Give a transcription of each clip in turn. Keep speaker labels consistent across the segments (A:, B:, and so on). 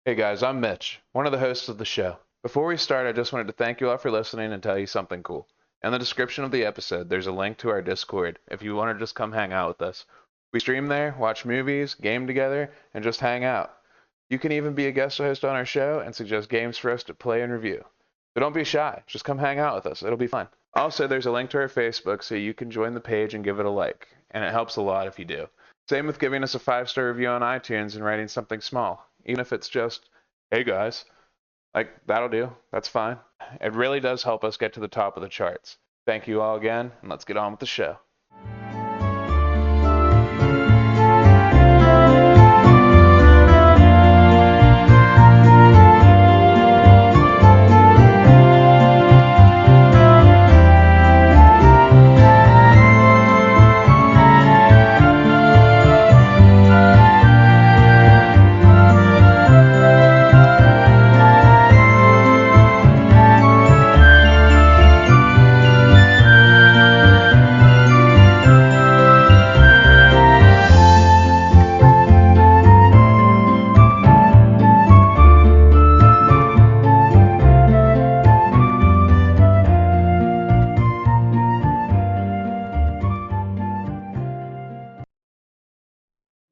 A: Hey guys, I'm Mitch, one of the hosts of the show. Before we start, I just wanted to thank you all for listening and tell you something cool. In the description of the episode, there's a link to our Discord if you want to just come hang out with us. We stream there, watch movies, game together, and just hang out. You can even be a guest host on our show and suggest games for us to play and review. So don't be shy, just come hang out with us. It'll be fun. Also, there's a link to our Facebook so you can join the page and give it a like, and it helps a lot if you do. Same with giving us a 5-star review on iTunes and writing something small, even if it's just, hey guys, like that'll do. That's fine. It really does help us get to the top of the charts. Thank you all again, and let's get on with the show.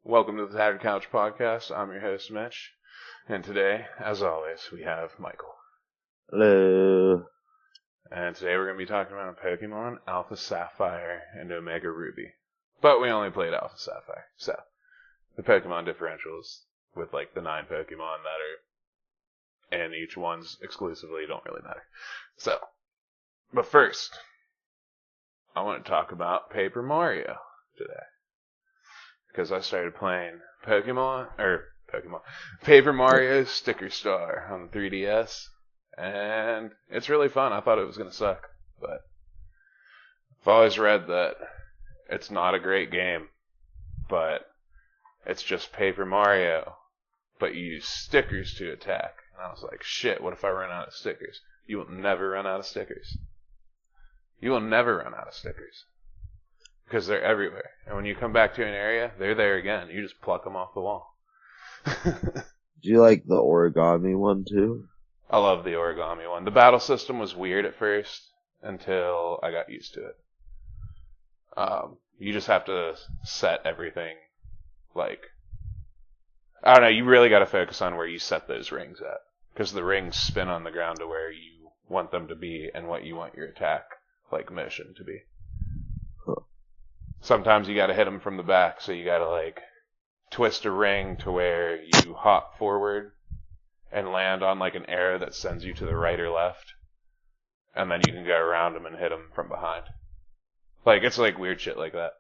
A: Welcome to the Tattered Couch Podcast. I'm your host, Mitch. And today, as always, we have Michael.
B: Hello.
A: And today we're going to be talking about Pokemon Alpha Sapphire and Omega Ruby. But we only played Alpha Sapphire. So, the Pokemon differentials with like the 9 Pokemon that are in each one's exclusively don't really matter. So, but first, I want to talk about Paper Mario today. Because I started playing Paper Mario Sticker Star on the 3DS, and it's really fun. I thought it was going to suck, but I've always read that it's not a great game, but it's just Paper Mario, but you use stickers to attack. And I was like, shit, what if I run out of stickers? You will never run out of stickers. You will never run out of stickers. Because they're everywhere. And when you come back to an area, they're there again. You just pluck them off the wall.
B: Do you like the origami one too?
A: I love the origami one. The battle system was weird at first until I got used to it. You just have to set everything like... I don't know, you really got to focus on where you set those rings at. Because the rings spin on the ground to where you want them to be and what you want your attack like motion to be. Sometimes you gotta hit them from the back, so you gotta like twist a ring to where you hop forward and land on like an arrow that sends you to the right or left, and then you can go around them and hit them from behind. Like it's like weird shit like that.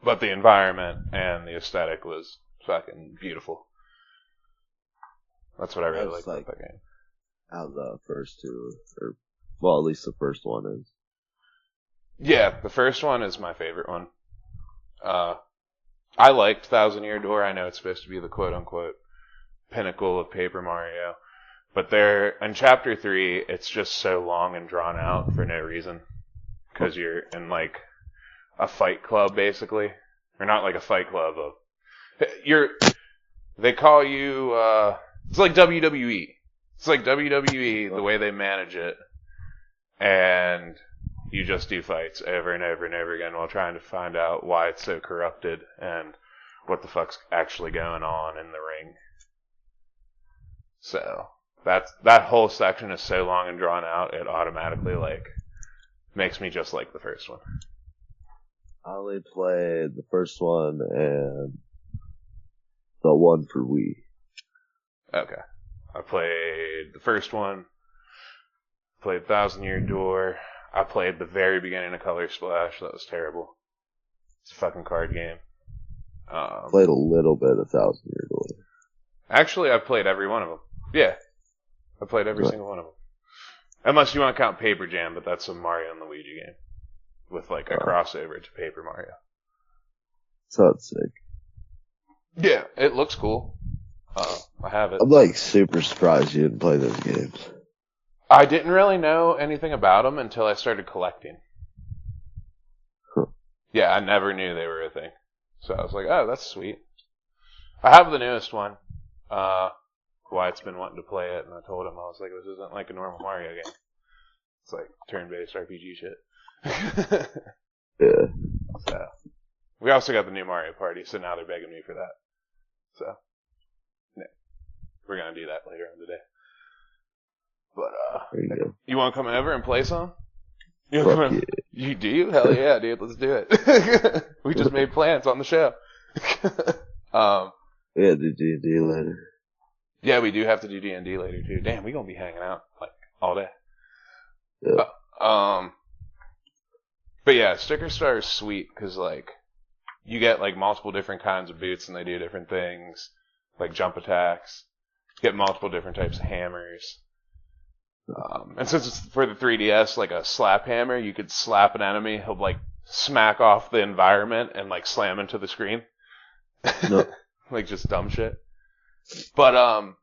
A: But the environment and the aesthetic was fucking beautiful. That's what I really liked about that game.
B: How the first two, or well, at least the first one is.
A: Yeah, the first one is my favorite one. I liked Thousand Year Door. I know it's supposed to be the quote-unquote pinnacle of Paper Mario. But there, in Chapter 3, it's just so long and drawn out for no reason. Because you're in, like, a fight club, basically. Or not like a fight club. They call you, it's like WWE. It's like WWE, the way they manage it. And... you just do fights over and over and over again while trying to find out why it's so corrupted and what the fuck's actually going on in the ring. So, that whole section is so long and drawn out, it automatically, like, makes me just like the first one.
B: I only played the first one and the one for Wii.
A: Okay. I played the first one, played Thousand Year Door. I played the very beginning of Color Splash. That was terrible. It's a fucking card game.
B: Played a little bit of Thousand Year Door.
A: Actually, I've played every one of them. Yeah. I played every single one of them. Unless you want to count Paper Jam, but that's a Mario and Luigi game. With like a crossover to Paper Mario.
B: Sounds sick.
A: Yeah, it looks cool. I have it.
B: I'm like super surprised you didn't play those games.
A: I didn't really know anything about them until I started collecting.
B: Huh.
A: Yeah, I never knew they were a thing. So I was like, oh, that's sweet. I have the newest one. Wyatt's been wanting to play it, and I told him, I was like, this isn't like a normal Mario game. It's like turn-based RPG shit.
B: Yeah.
A: So, we also got the new Mario Party, so now they're begging me for that. So, yeah, we're gonna do that later on today. But,
B: There you go.
A: you wanna come over and play some? You
B: Fuck
A: wanna come
B: yeah.
A: You do? Hell yeah, dude, let's do it. We just made plans on the show.
B: Yeah, the D&D later.
A: Yeah, we do have to do D&D later, too. Damn, we gonna be hanging out, like, all day.
B: Yeah.
A: But yeah, Sticker Star is sweet, because, like, you get, like, multiple different kinds of boots, and they do different things, like jump attacks. You get multiple different types of hammers. And since it's for the 3DS, like a slap hammer, you could slap an enemy, he'll, like, smack off the environment and, like, slam into the screen.
B: No.
A: Like, just dumb shit. But,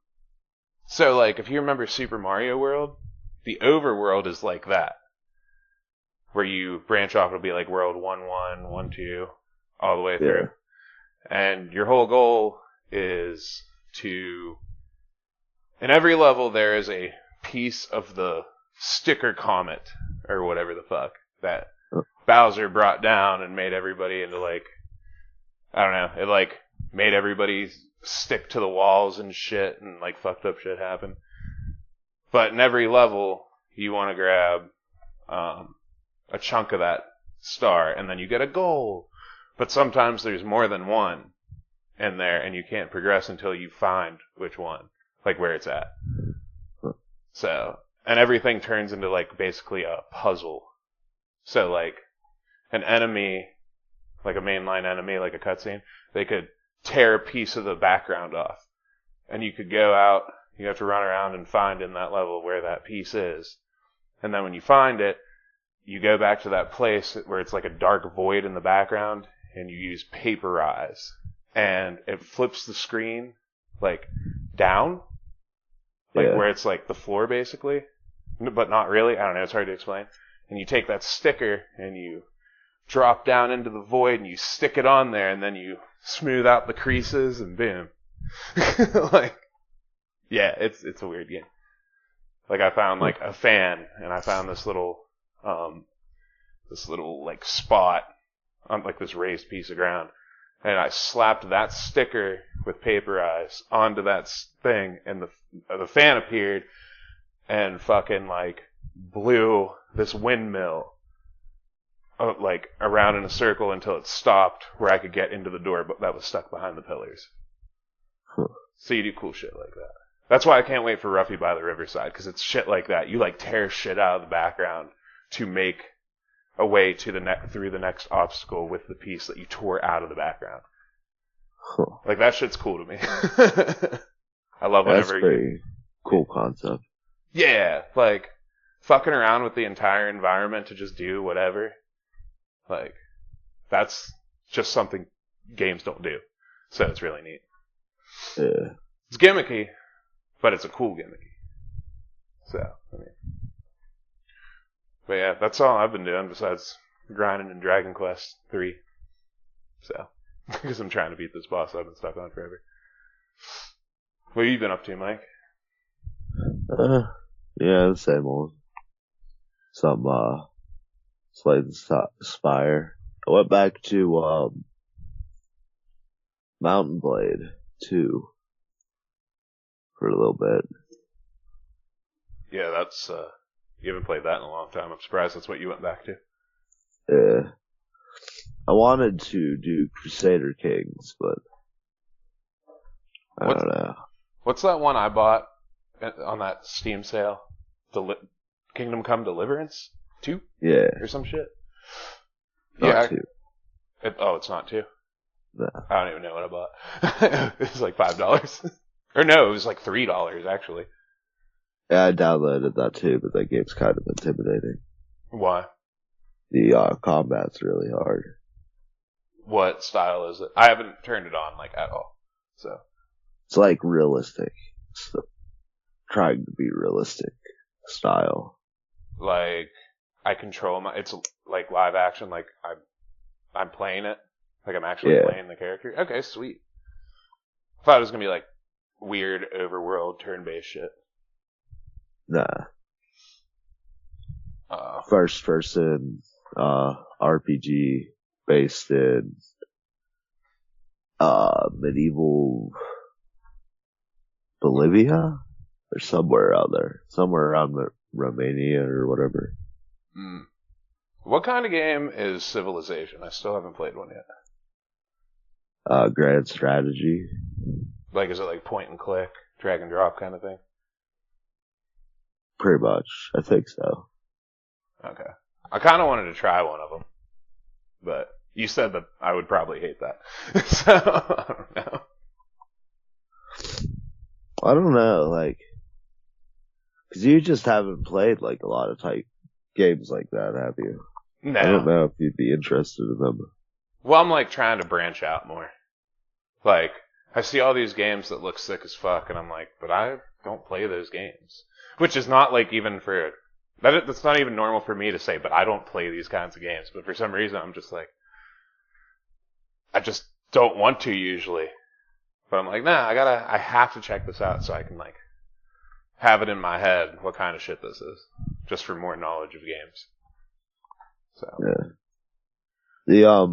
A: so, like, if you remember Super Mario World, the overworld is like that. Where you branch off, it'll be like World 1-1, 1-2, all the way through. And your whole goal is to... In every level, there is a piece of the Sticker Comet, or whatever the fuck, that Bowser brought down and made everybody into, like... I don't know, it, like, made everybody stick to the walls and shit, and, like, fucked up shit happen. But in every level, you want to grab a chunk of that star, and then you get a goal. But sometimes there's more than one in there, and you can't progress until you find which one, like where it's at. So, and everything turns into, like, basically a puzzle. So, like, an enemy, like a mainline enemy, like a cutscene, they could tear a piece of the background off. And you could go out, you have to run around and find in that level where that piece is. And then when you find it, you go back to that place where it's like a dark void in the background, and you use paper eyes. And it flips the screen, like, down. Like, where it's like the floor, basically. But not really. I don't know, it's hard to explain. And you take that sticker, and you drop down into the void, and you stick it on there, and then you smooth out the creases, and boom. Like, yeah, it's a weird game. Like, I found, like, a fan, and I found this little, like, spot on, like, this raised piece of ground. And I slapped that sticker with paper eyes onto that thing, and the fan appeared, and fucking, like, blew this windmill, like, around in a circle until it stopped where I could get into the door, but that was stuck behind the pillars. So you do cool shit like that. That's why I can't wait for Ruffy by the Riverside, because it's shit like that. You, like, tear shit out of the background to make a way to through the next obstacle with the piece that you tore out of the background. Like, that shit's cool to me. I love whenever
B: That's pretty cool concept.
A: Yeah, like, fucking around with the entire environment to just do whatever. Like, that's just something games don't do. So it's really neat.
B: Yeah.
A: It's gimmicky, but it's a cool gimmicky. So, I mean. But yeah, that's all I've been doing besides grinding in Dragon Quest 3. So, because I'm trying to beat this boss I've been stuck on forever. What have you been up to, Mike?
B: Yeah, the same old. Some, Slade Spire. I went back to, Mountain Blade 2 for a little bit.
A: Yeah, that's, you haven't played that in a long time. I'm surprised that's what you went back to.
B: Yeah. I wanted to do Crusader Kings, but I don't know.
A: What's that one I bought on that Steam sale? Kingdom Come Deliverance 2?
B: Yeah.
A: Or some shit?
B: Not 2.
A: It's not 2?
B: No.
A: I don't even know what I bought. It was like $5. Or no, it was like $3, actually.
B: Yeah, I downloaded that too, but that game's kind of intimidating.
A: Why?
B: The combat's really hard.
A: What style is it? I haven't turned it on, like, at all. So.
B: It's like realistic. It's trying to be realistic style.
A: Like, I control it's like live action, like I'm playing it. Like I'm actually playing the character. Okay, sweet. I thought it was gonna be like weird overworld turn-based shit.
B: Nah.
A: Uh,
B: First person RPG based in medieval Bolivia or somewhere out there, somewhere around Romania or whatever.
A: What kind of game is Civilization? I still haven't played one yet.
B: Grand strategy.
A: Like, is it like point and click, drag and drop kind of thing?
B: Pretty much, I think so.
A: Okay. I kind of wanted to try one of them, but you said that I would probably hate that. So, I don't know.
B: I don't know, like, cause you just haven't played like a lot of type games like that, have you?
A: No.
B: I don't know if you'd be interested in them.
A: Well, I'm like trying to branch out more. Like, I see all these games that look sick as fuck, and I'm like, but I don't play those games. Which is not like even for, that's not even normal for me to say, but I don't play these kinds of games. But for some reason, I'm just like, I just don't want to usually. But I'm like, nah, I have to check this out so I can like, have it in my head what kind of shit this is. Just for more knowledge of games. So.
B: Yeah. The,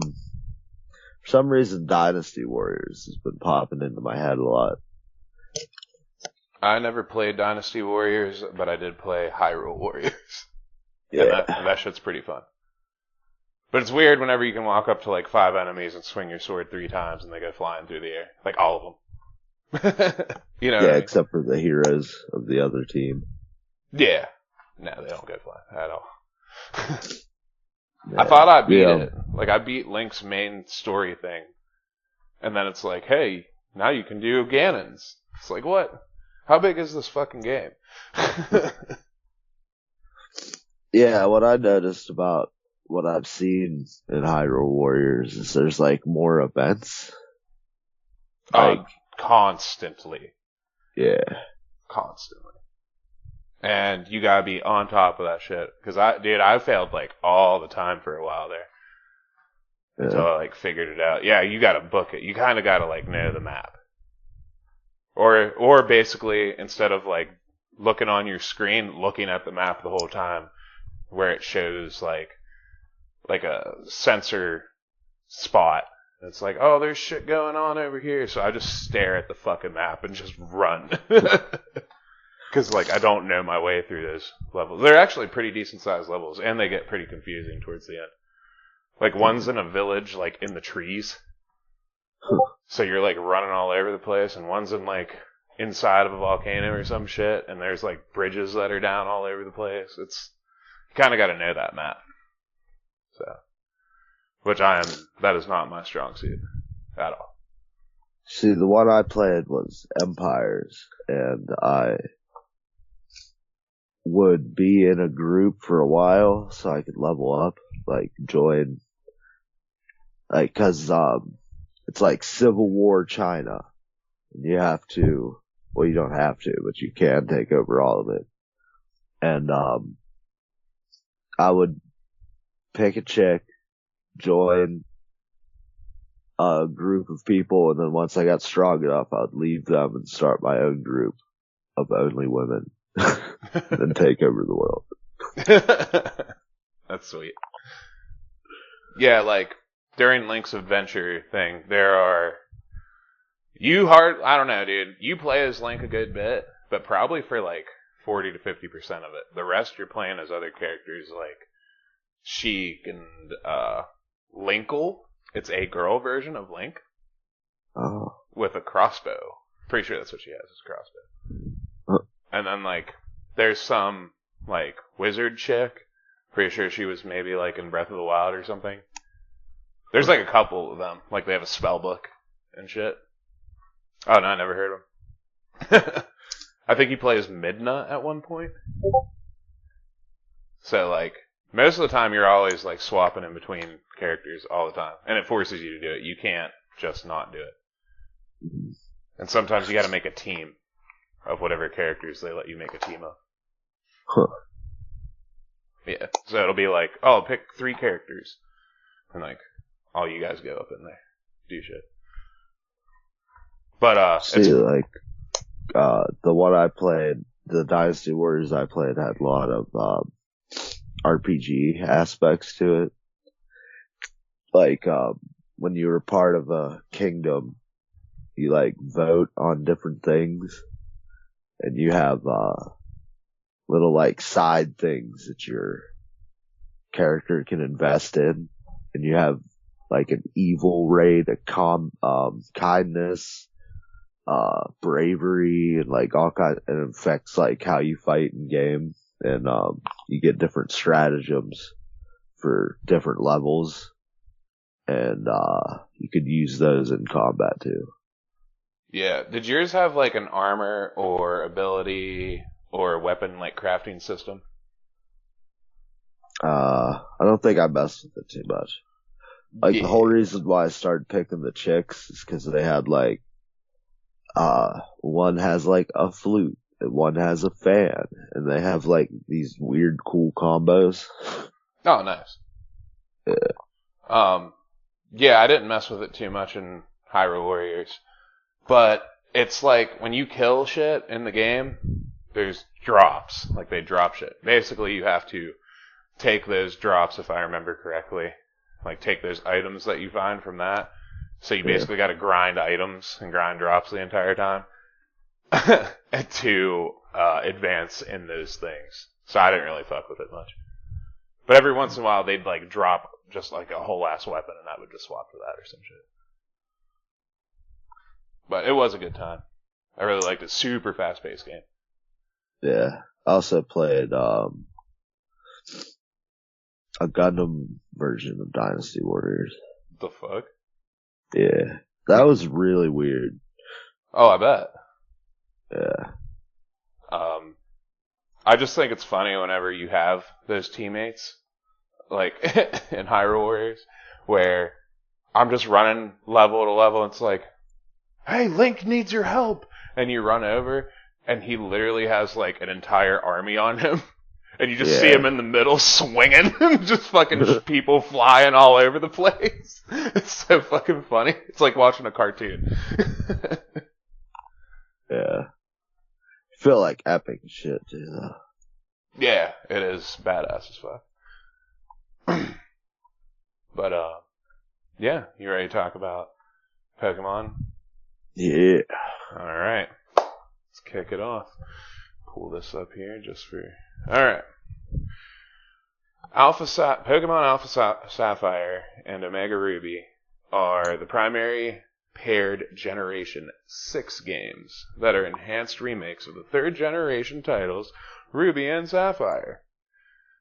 B: for some reason, Dynasty Warriors has been popping into my head a lot.
A: I never played Dynasty Warriors, but I did play Hyrule Warriors.
B: Yeah.
A: And that shit's pretty fun. But it's weird whenever you can walk up to like 5 enemies and swing your sword 3 times and they go flying through the air. Like all of them. You know?
B: Yeah, except for the heroes of the other team.
A: Yeah. No, they don't go flying at all.
B: Yeah.
A: I thought I beat it. Like I beat Link's main story thing. And then it's like, hey, now you can do Ganon's. It's like, what? How big is this fucking game?
B: Yeah, what I noticed about what I've seen in Hyrule Warriors is there's like more events. Like,
A: constantly.
B: Yeah.
A: Constantly. And you gotta be on top of that shit. Cause I failed like all the time for a while there.
B: Yeah.
A: Until I like figured it out. Yeah, you gotta book it. You kinda gotta like know the map. Or basically, instead of like looking on your screen, looking at the map the whole time, where it shows like a sensor spot. It's like, oh, there's shit going on over here. So I just stare at the fucking map and just run. Because like I don't know my way through those levels. They're actually pretty decent sized levels, and they get pretty confusing towards the end. Like one's in a village, like in the trees. So you're like running all over the place, and one's in like inside of a volcano or some shit, and there's like bridges that are down all over the place. You kind of got to know that map. So, that is not my strong suit at all.
B: See, the one I played was Empires, and I would be in a group for a while so I could level up, like join, like, cause, it's like Civil War China. And you have to, well, you don't have to, but you can take over all of it. And, I would pick a chick, join a group of people, and then once I got strong enough, I'd leave them and start my own group of only women. And take over the world.
A: That's sweet. Yeah, like, during Link's adventure thing, I don't know, dude. You play as Link a good bit, but probably for like 40 to 50% of it. The rest you're playing as other characters like Sheik and Linkle. It's a girl version of Link.
B: Oh.
A: With a crossbow. Pretty sure that's what she has, is a crossbow. And then like there's some like wizard chick. Pretty sure she was maybe like in Breath of the Wild or something. There's like a couple of them. Like they have a spell book and shit. Oh no, I never heard of him. I think he plays Midna at one point. So like most of the time you're always like swapping in between characters all the time. And it forces you to do it. You can't just not do it. And sometimes you gotta make a team of whatever characters they let you make a team of.
B: Huh.
A: Yeah. So it'll be like, oh, pick 3 characters. And like, all you guys go up in there. Do shit. But,
B: See, like, the one I played, the Dynasty Warriors I played had a lot of, RPG aspects to it. Like, when you were part of a kingdom, you like vote on different things, and you have, little like side things that your character can invest in, and you have like an evil rate, kindness, bravery, and like all kinds, and it affects like how you fight in game, and you get different stratagems for different levels, and you could use those in combat too.
A: Yeah. Did yours have like an armor or ability or weapon like crafting system?
B: I don't think I messed with it too much. Like, the whole reason why I started picking the chicks is because they had like, one has like a flute, and one has a fan, and they have like these weird cool combos.
A: Oh, nice.
B: Yeah.
A: Yeah, I didn't mess with it too much in Hyrule Warriors, but it's like when you kill shit in the game, there's drops. Like, they drop shit. Basically, you have to take those drops, if I remember correctly. Like, take those items that you find from that. So you basically got to grind items and grind drops the entire time to advance in those things. So I didn't really fuck with it much. But every once in a while, they'd like drop just like a whole ass weapon, and I would just swap for that or some shit. But it was a good time. I really liked it. Super fast paced game.
B: Yeah. I also played a Gundam version of Dynasty Warriors.
A: The fuck?
B: Yeah. That was really weird.
A: Oh, I bet.
B: Yeah.
A: I just think it's funny whenever you have those teammates, like in Hyrule Warriors, where I'm just running level to level, and it's like, hey, Link needs your help! And you run over, and he literally has like an entire army on him. And you just see him in the middle swinging, and just fucking people flying all over the place. It's so fucking funny. It's like watching a cartoon.
B: Yeah. Feel like epic shit too, though.
A: Yeah, it is badass as fuck. But, yeah, you ready to talk about Pokemon?
B: Yeah.
A: Alright. Let's kick it off. Pull this up here just for... Alright. Pokemon Alpha Sapphire and Omega Ruby are the primary paired Generation 6 games that are enhanced remakes of the third generation titles Ruby and Sapphire.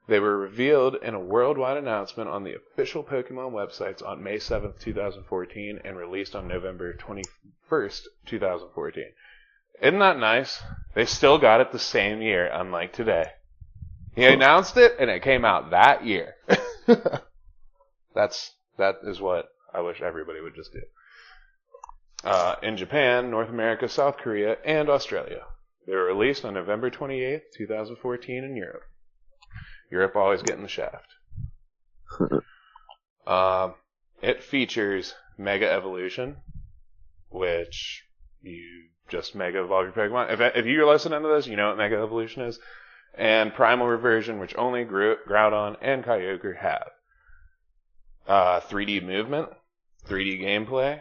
A: They were revealed in a worldwide announcement on the official Pokemon websites on May 7th, 2014 and released on November 21st, 2014. Isn't that nice? They still got it the same year, unlike today. He announced it, and it came out that year. That is what I wish everybody would just do. In Japan, North America, South Korea, and Australia. They were released on November 28th, 2014 in Europe. Europe always getting the shaft. It features Mega Evolution, which you just Mega Evolve your Pokemon. If you're listening to this, you know what Mega Evolution is. And Primal Reversion, which only Groudon and Kyogre have. 3D movement, 3D gameplay.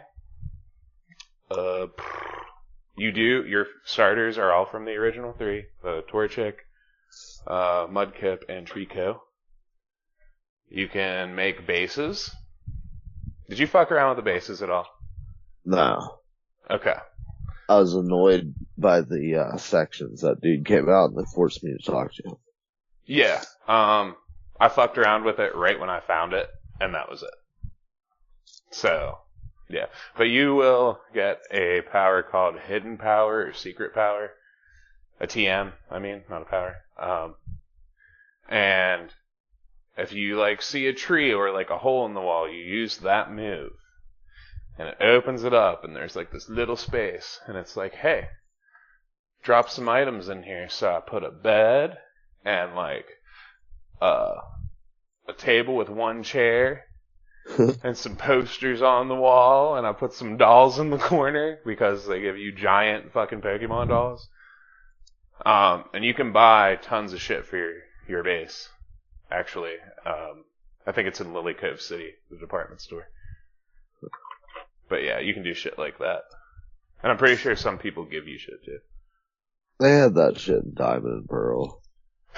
A: Your starters are all from the original three. Torchic, Mudkip, and Trico. You can make bases. Did you fuck around with the bases at all?
B: No.
A: Okay.
B: I was annoyed by the sections that dude came out and forced me to talk to him.
A: Yeah. I fucked around with it right when I found it, and that was it. So, yeah. But you will get a power called Hidden Power or Secret Power. A TM, I mean, not a power. And if you, like, see a tree or, like, a hole in the wall, you use that move. And it opens it up, and there's, like, this little space. And it's like, hey, drop some items in here. So I put a bed and, like, a table with one chair and some posters on the wall, and I put some dolls in the corner because they give you giant fucking Pokemon dolls. And you can buy tons of shit for your base, actually. I think it's in Lily Cove City, the department store. But yeah, you can do shit like that. And I'm pretty sure some people give you shit too.
B: They had that shit in Diamond and Pearl.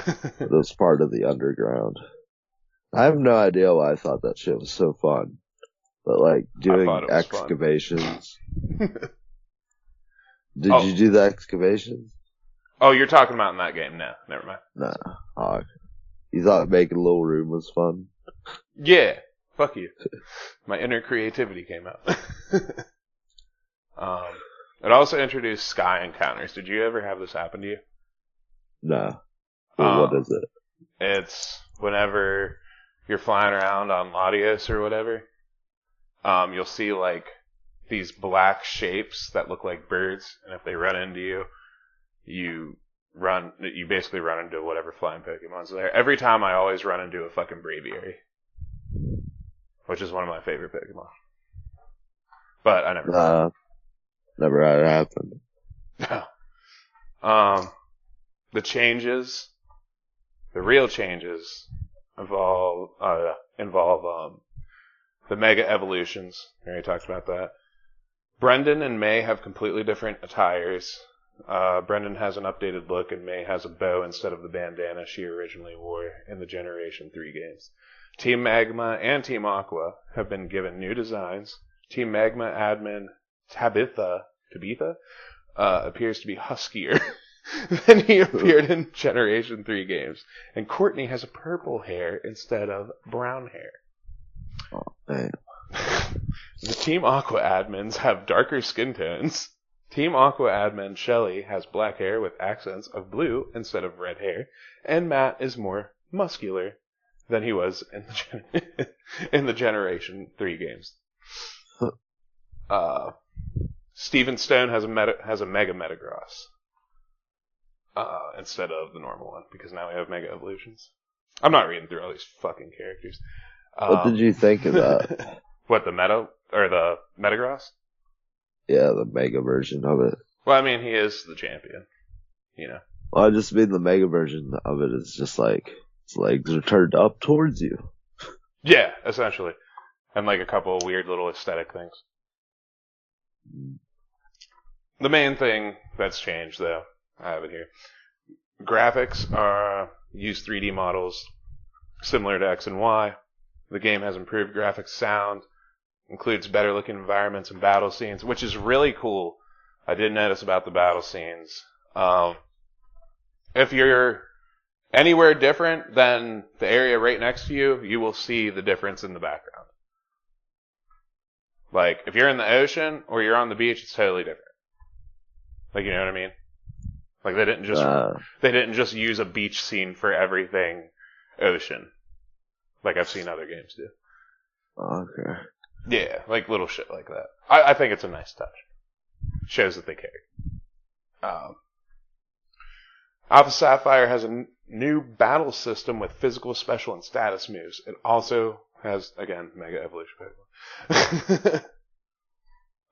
B: It was part of the underground. I have no idea why I thought that shit was so fun. But like doing excavations. Did you do the excavations?
A: Oh, you're talking about in that game? No, never mind.
B: Nah. You thought making a little room was fun?
A: Yeah. Fuck you. My inner creativity came out. It also introduced sky encounters. Did you ever have this happen to you?
B: No. What is it?
A: It's whenever you're flying around on Latios or whatever, you'll see like these black shapes that look like birds, and if they run into you, you basically run into whatever flying Pokemon's there. Every time I always run into a fucking Braviary, which is one of my favorite Pokemon. But I never.
B: Never had it happen.
A: The real changes involve the Mega Evolutions. I already talked about that. Brendan and May have completely different attires. Brendan has an updated look, and May has a bow instead of the bandana she originally wore in the Generation 3 games. Team Magma and Team Aqua have been given new designs. Team Magma admin Tabitha appears to be huskier than he appeared in Generation 3 games. And Courtney has a purple hair instead of brown hair.
B: Oh, man.
A: The Team Aqua admins have darker skin tones. Team Aqua admin Shelly has black hair with accents of blue instead of red hair. And Matt is more muscular than he was in the Generation 3 games. Steven Stone has a Mega Metagross instead of the normal one, because now we have Mega Evolutions. I'm not reading through all these fucking characters.
B: What did you think of that?
A: What, the Metagross?
B: Yeah, the Mega version of it.
A: Well, I mean, he is the champion, you know.
B: Well, I just mean the Mega version of it is just like, its legs are turned up towards you.
A: Yeah, essentially. And like a couple of weird little aesthetic things. The main thing that's changed, though, I have it here. Graphics use 3D models similar to X and Y. The game has improved graphics, sound, includes better looking environments and battle scenes, which is really cool. I did notice about the battle scenes. If you're anywhere different than the area right next to you, you will see the difference in the background. Like, if you're in the ocean or you're on the beach, it's totally different. Like, you know what I mean? Like, they didn't just use a beach scene for everything ocean. Like I've seen other games do.
B: Okay.
A: Yeah, like little shit like that. I think it's a nice touch. Shows that they care. Alpha Sapphire has a new battle system with physical, special, and status moves. It also has, again, Mega Evolution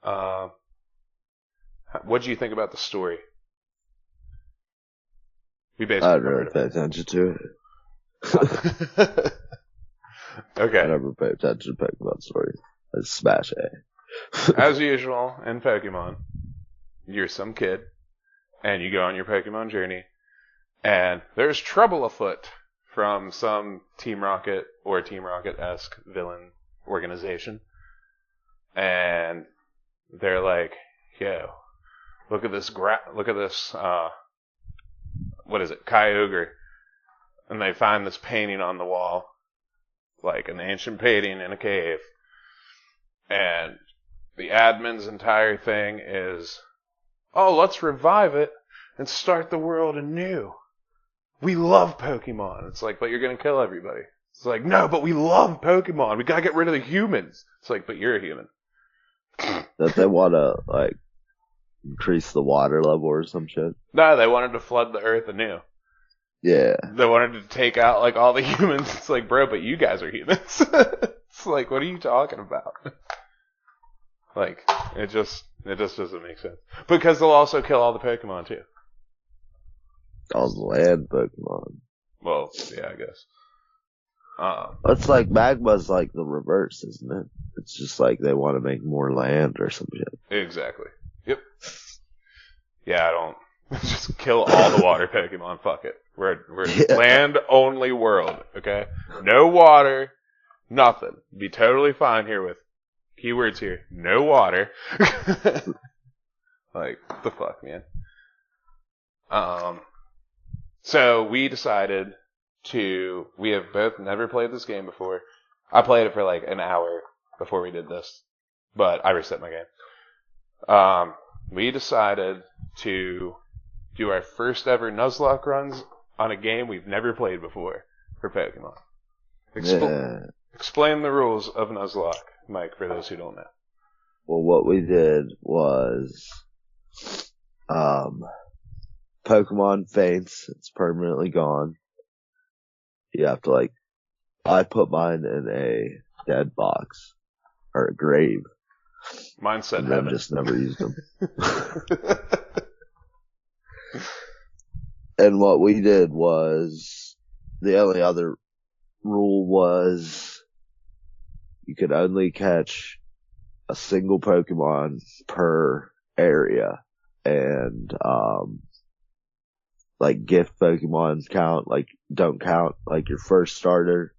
A: Pokemon. What do you think about the story? We basically
B: I don't really pay attention to it.
A: Okay.
B: I never pay attention to Pokemon stories. I just smash A.
A: As usual in Pokemon, you're some kid, and you go on your Pokemon journey, and there's trouble afoot from some Team Rocket or Team Rocket-esque villain organization. And they're like, yo, look at this, what is it, Kyogre. And they find this painting on the wall, like an ancient painting in a cave. And the admin's entire thing is, oh, let's revive it and start the world anew. We love Pokemon. It's like, but you're going to kill everybody. It's like, no, but we love Pokemon. We got to get rid of the humans. It's like, but you're a human.
B: That they want to, like, increase the water level or some shit?
A: No, they wanted to flood the earth anew.
B: Yeah.
A: They wanted to take out, like, all the humans. It's like, bro, but you guys are humans. It's It's like, what are you talking about? Like, it just doesn't make sense. Because they'll also kill all the Pokemon too.
B: All the land Pokemon.
A: Well, yeah, I guess.
B: It's like Magma's like the reverse, isn't it? It's just like they want to make more land or some shit.
A: Exactly. Yep. Yeah, I don't just kill all the water Pokemon. Fuck it. We're land only world. Okay. No water. Nothing. Be totally fine here with keywords here. No water. Like, what the fuck, man? So we decided we have both never played this game before. I played it for like an hour before we did this, but I reset my game. We decided to do our first ever Nuzlocke runs on a game we've never played before for Pokemon. Explain the rules of Nuzlocke, Mike, for those who don't know.
B: Well, what we did was, Pokemon faints. It's permanently gone. You have to I put mine in a dead box or a grave.
A: Mine said
B: and
A: heaven.
B: then just never used them. And what we did was, the only other rule was you could only catch a single Pokemon per area, and gift Pokemon don't count. Like your first starter,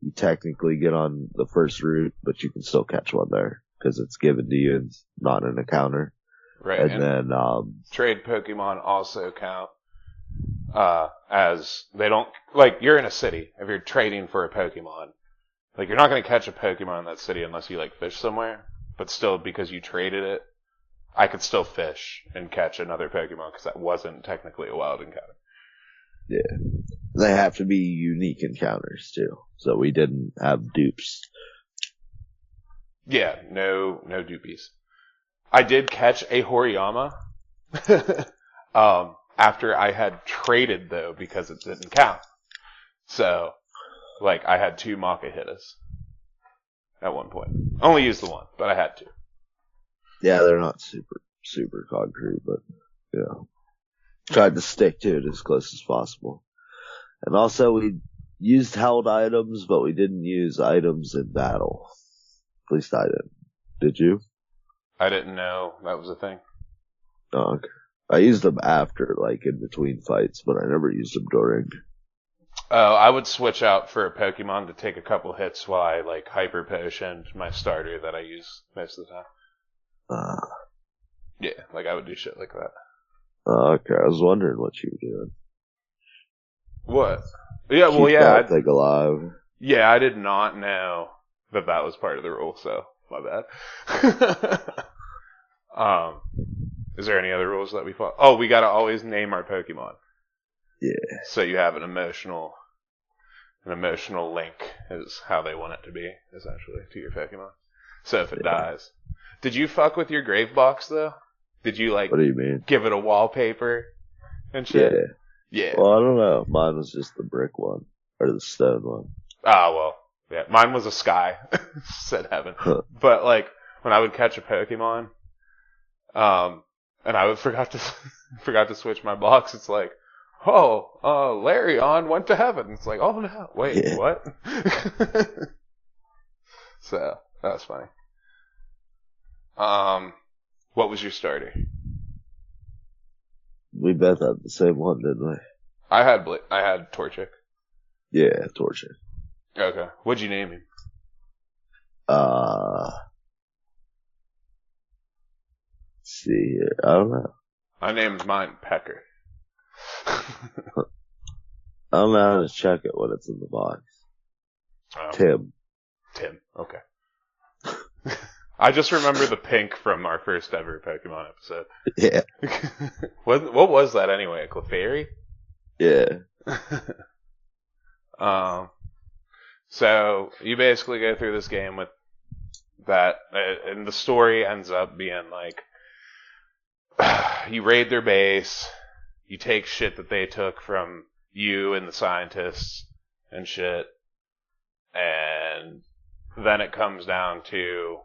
B: you technically get on the first route, but you can still catch one there because it's given to you and not an encounter.
A: Right.
B: And then
A: trade Pokemon also count as they don't, you're in a city. If you're trading for a Pokemon, you're not going to catch a Pokemon in that city unless you fish somewhere. But still, because you traded it, I could still fish and catch another Pokemon because that wasn't technically a wild encounter.
B: Yeah. They have to be unique encounters too. So we didn't have dupes.
A: Yeah, no dupies. I did catch a Horiyama after I had traded though because it didn't count. So, I had 2 Makuhitas at one point. Only used the one, but I had to.
B: Yeah, they're not super concrete, but tried to stick to it as close as possible. And also we used held items, but we didn't use items in battle. At least I didn't. Did you?
A: I didn't know that was a thing.
B: Oh, okay. I used them after, in between fights, but I never used them during.
A: Oh, I would switch out for a Pokemon to take a couple hits while I, Hyper Potioned my starter that I use most of the time. Yeah, I would do shit like that.
B: Okay, I was wondering what you were doing.
A: What? Yeah,
B: Keep that thing alive.
A: Yeah, I did not know that was part of the rule, so my bad. Is there any other rules that we follow? Oh, we gotta always name our Pokemon.
B: Yeah.
A: So you have an emotional link is how they want it to be, essentially, to your Pokemon. So if it dies. Did you fuck with your grave box, though? Did you,
B: What do you mean?
A: give it a wallpaper and shit? Yeah.
B: Well, I don't know. Mine was just the brick one. Or the stone one.
A: Ah, well. Yeah, mine was a sky. Said heaven. But, when I would catch a Pokemon, and I would forgot to switch my box, it's Larion went to heaven. It's oh no, wait, what? So, that was funny. What was your starter?
B: We both had the same one, didn't we?
A: I had Torchic.
B: Yeah, Torchic.
A: Okay. What'd you name him?
B: Let's see here. I don't know.
A: I named mine Pecker.
B: I don't know how to check it when it's in the box. Tim.
A: Okay. I just remember the pink from our first ever Pokemon episode.
B: Yeah.
A: What was that anyway? A Clefairy?
B: Yeah.
A: So you basically go through this game with that, and the story ends up being you raid their base, you take shit that they took from you and the scientists and shit, and then it comes down to,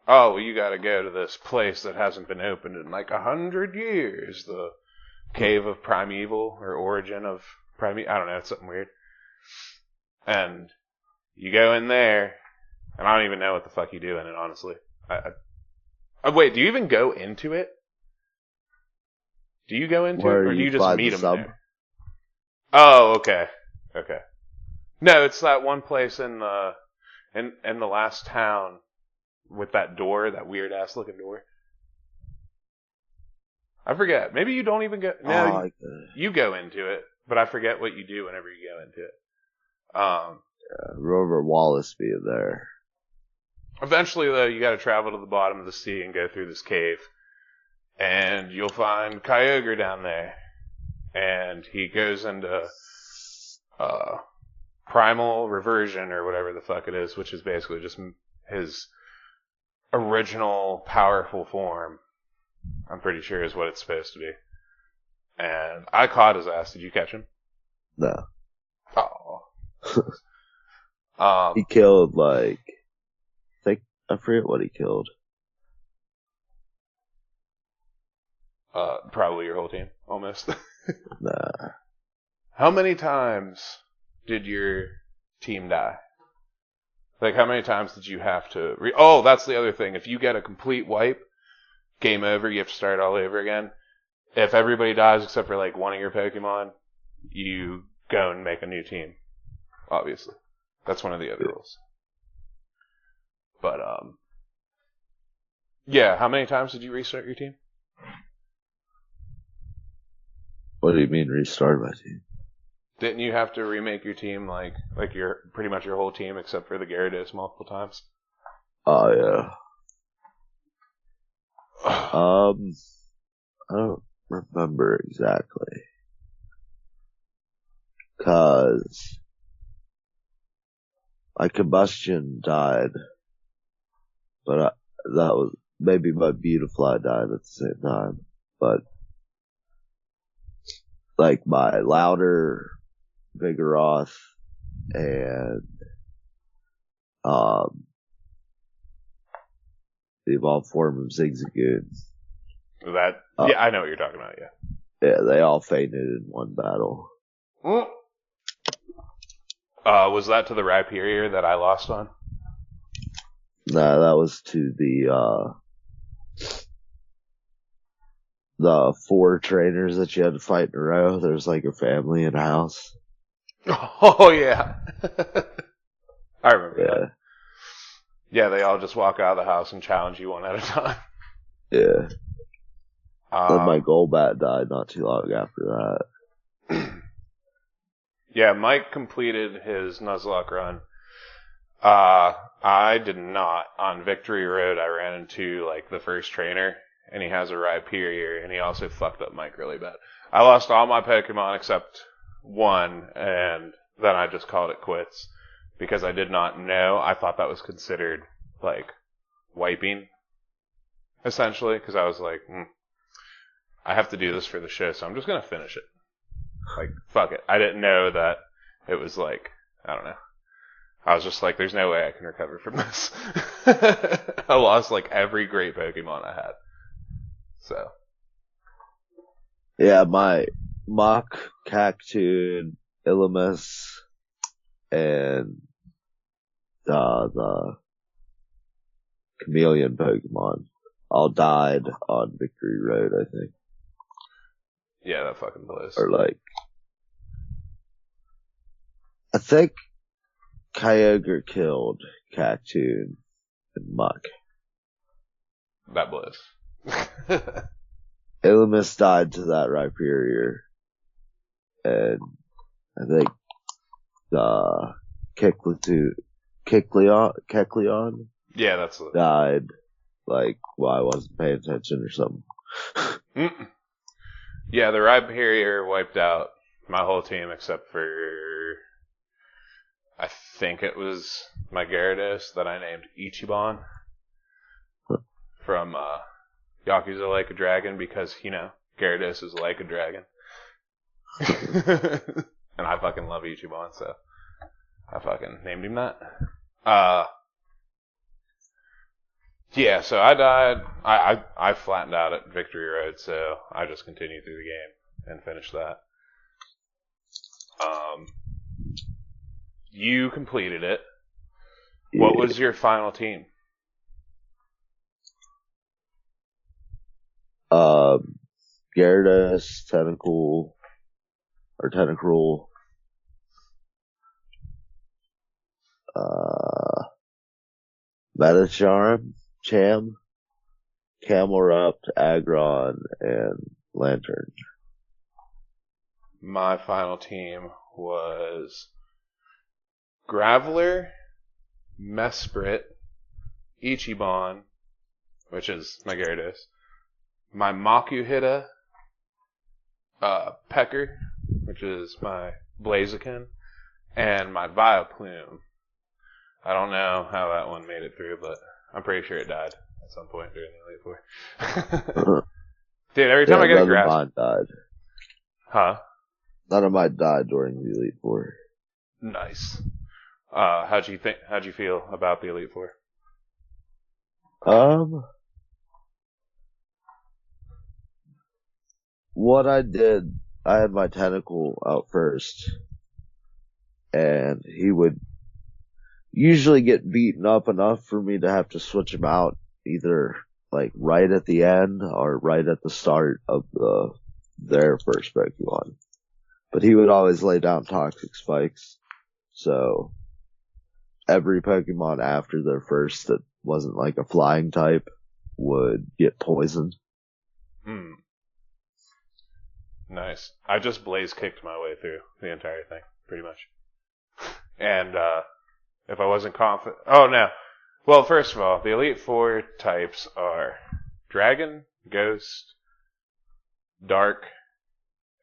A: oh, well, you gotta go to this place that hasn't been opened in like 100 years. The Cave of Primeval, or Origin of Primeval. I don't know, it's something weird. And you go in there, and I don't even know what the fuck you do in it, honestly. Wait, do you even go into it? Do you go into it, or do you just meet them there? Oh, okay. Okay. No, it's that one place in the last town with that door, that weird ass looking door. I forget. Maybe you don't even go. No, you go into it, but I forget what you do whenever you go into it.
B: Rover Wallace being there.
A: Eventually, though, you got to travel to the bottom of the sea and go through this cave, and you'll find Kyogre down there, and he goes into primal reversion or whatever the fuck it is, which is basically just his original powerful form. I'm pretty sure is what it's supposed to be. And I caught his ass. Did you catch him?
B: No.
A: Oh.
B: He killed I forget what he killed.
A: Probably your whole team, almost.
B: Nah.
A: How many times did your team die? Like, how many times did you have to... Oh, that's the other thing. If you get a complete wipe, game over, you have to start all over again. If everybody dies except for, like, one of your Pokemon, you go and make a new team. Obviously. That's one of the other rules. But, yeah, how many times did you restart your team?
B: What do you mean restart my team?
A: Didn't you have to remake your team like your pretty much your whole team except for the Gyarados multiple times?
B: Oh yeah. I don't remember exactly. 'Cause my combustion died, but that was maybe my Beautifly died at the same time. But like my Louder, Vigoroth, and the evolved form of Zigzagoon.
A: Yeah, I know what you're talking about.
B: Yeah, they all fainted in one battle.
A: Was that to the Rhyperior that I lost on?
B: Nah, that was to the 4 trainers that you had to fight in a row. There's like a family in a house.
A: Oh yeah. I remember that. Yeah, they all just walk out of the house and challenge you one at a time.
B: Yeah. Then my Golbat died not too long after that.
A: Yeah, Mike completed his Nuzlocke run. I did not. On Victory Road, I ran into like the first trainer, and he has a Rhyperior, and he also fucked up Mike really bad. I lost all my Pokemon except one, and then I just called it quits because I did not know. I thought that was considered like wiping, essentially, because I was like, I have to do this for the show, so I'm just gonna finish it. Like, fuck it. I didn't know that it was like, I don't know. I was just like, there's no way I can recover from this. I lost like every great Pokemon I had. So.
B: Yeah, my Mach, Cactoon, Illumis, and the Chameleon Pokemon all died on Victory Road, I think.
A: Yeah, that fucking blows.
B: Or like, I think Kyogre killed Cactoon and Mach.
A: That blows.
B: Illumis died to that Rhyperior, and I think Kecleon
A: yeah, that's
B: died like while I wasn't paying attention or something.
A: Yeah, the Rhyperior wiped out my whole team except for, I think it was my Gyarados that I named Ichiban from Yakuza Like a Dragon because, you know, Gyarados is like a dragon. And I fucking love Ichiban, so I fucking named him that. Yeah, so I died. I flattened out at Victory Road, so I just continued through the game and finished that. You completed it. What was your final team?
B: Gyarados, Tentacruel, Metacharm, Camelrupt, Aggron, and Lantern.
A: My final team was Graveler, Mesprit, Ichiban, which is my Gyarados, my Makuhita, Pecker, which is my Blaziken, and my Vileplume. I don't know how that one made it through, but I'm pretty sure it died at some point during the Elite Four. Dude, every time I get a grass...
B: None of mine died.
A: Huh?
B: None of mine died during the Elite Four.
A: Nice. How'd you feel about the Elite Four?
B: What I did, I had my Tentacle out first, and he would usually get beaten up enough for me to have to switch him out either like right at the end or right at the start of their first Pokemon. But he would always lay down Toxic Spikes, so every Pokemon after their first that wasn't like a flying type would get poisoned.
A: Nice. I just blaze kicked my way through the entire thing, pretty much. And if I wasn't confident... Oh, no. Well, first of all, the Elite Four types are Dragon, Ghost, Dark,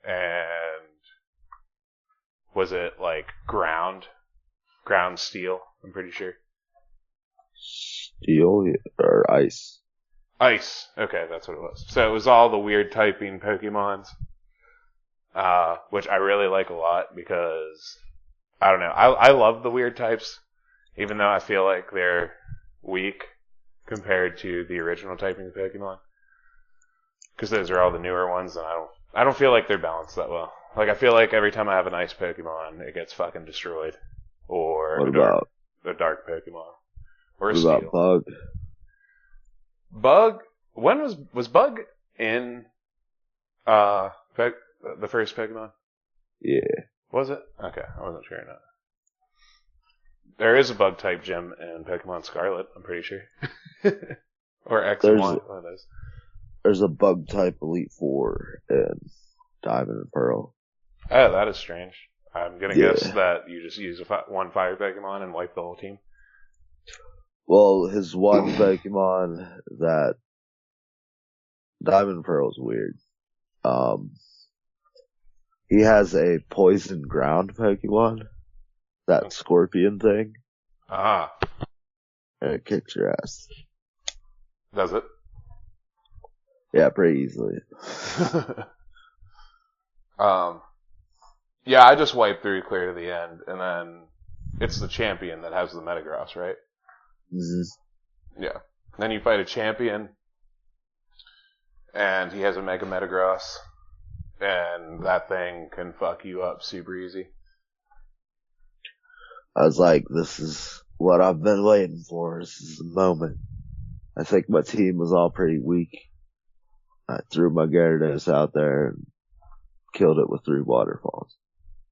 A: and... was it like Ground? Ground Steel, I'm pretty sure.
B: Steel or Ice?
A: Ice. Okay, that's what it was. So it was all the weird typing Pokemons, which I really like a lot because, I don't know, I love the weird types, even though I feel like they're weak compared to the original typing Pokemon. Because those are all the newer ones, and I don't feel like they're balanced that well. Like, I feel like every time I have an ice Pokemon, it gets fucking destroyed. Or a dark Pokemon. Or a Steel.
B: What about Bug?
A: Bug? When was Bug in the first Pokemon?
B: Yeah.
A: Was it? Okay, I wasn't sure or not. There is a Bug type gym in Pokemon Scarlet, I'm pretty sure. Or X and Y, one of those.
B: There's a Bug type Elite Four in Diamond and Pearl.
A: Oh, that is strange. I'm gonna guess that you just use one fire Pokemon and wipe the whole team.
B: Well, his one Pokemon that Diamond and Pearl is weird. He has a poison ground Pokemon, that scorpion thing.
A: Ah.
B: And it kicks your ass.
A: Does it?
B: Yeah, pretty easily.
A: Yeah, I just wiped through clear to the end, and then it's the champion that has the Metagross, right?
B: Mm-hmm.
A: Yeah. Then you fight a champion, and he has a Mega Metagross, and that thing can fuck you up super easy.
B: I was like, this is what I've been waiting for. This is the moment. I think my team was all pretty weak. I threw my Gyarados out there and killed it with 3 waterfalls.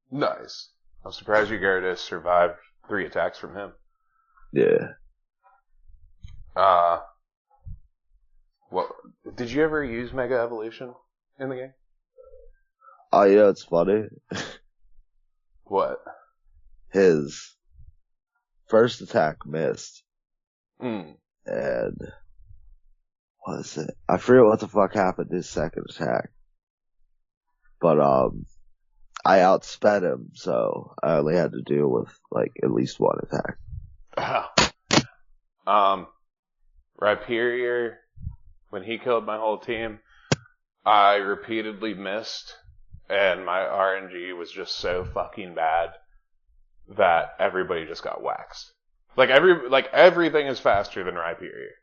A: Nice. I'm surprised your Gyarados survived 3 attacks from him.
B: Yeah.
A: What did you ever use Mega Evolution in the game?
B: Oh, yeah, it's funny.
A: What?
B: His first attack missed.
A: And
B: what is it? I forget what the fuck happened to his second attack. But, I outsped him, so I only had to deal with, like, at least 1 attack.
A: Rhyperior, when he killed my whole team, I repeatedly missed, and my RNG was just so fucking bad that everybody just got waxed. Like everything is faster than Rhyperior.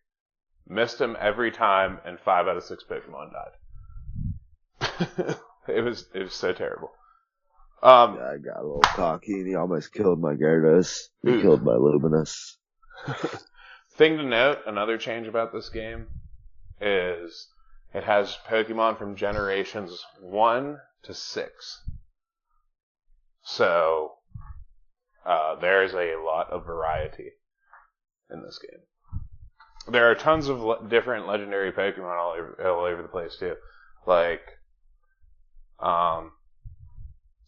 A: missed him every time, and 5 out of 6 Pokemon died. It was so terrible.
B: Yeah, I got a little cocky and he almost killed my Gyarados. He killed my Luminous.
A: Thing to note, another change about this game is it has Pokemon from generations 1 to 6. So, there's a lot of variety in this game. There are tons of different legendary Pokemon all over the place too. Like,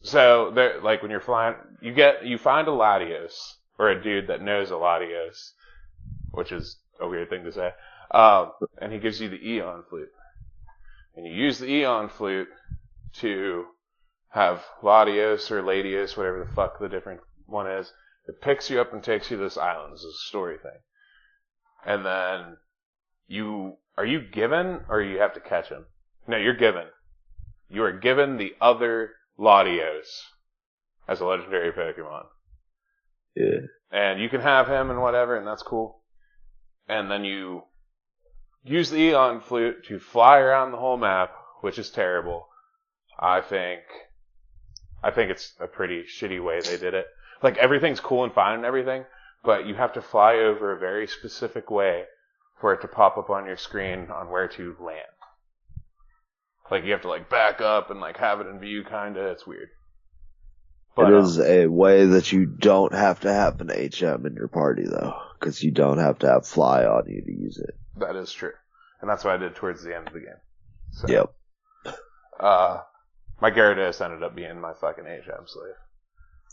A: so there, like when you're flying, you find a Latios, or a dude that knows a Latios, which is a weird thing to say. And he gives you the Eon Flute. And you use the Eon Flute to have Latios or Latios, whatever the fuck the different one is. It picks you up and takes you to this island. This is a story thing. And then are you given, or you have to catch him? No, you're given. You are given the other Latios as a legendary Pokemon.
B: Yeah.
A: And you can have him and whatever, and that's cool. And then you use the Eon Flute to fly around the whole map, which is terrible. I think it's a pretty shitty way they did it. Like, everything's cool and fine and everything, but you have to fly over a very specific way for it to pop up on your screen on where to land. Like, you have to, like, back up and, like, have it in view, kinda. It's weird. But,
B: it is a way that you don't have to have an HM in your party, though, because you don't have to have Fly on you to use it.
A: That is true. And that's what I did towards the end of the game. So,
B: yep.
A: My Gyarados ended up being my fucking HM slave.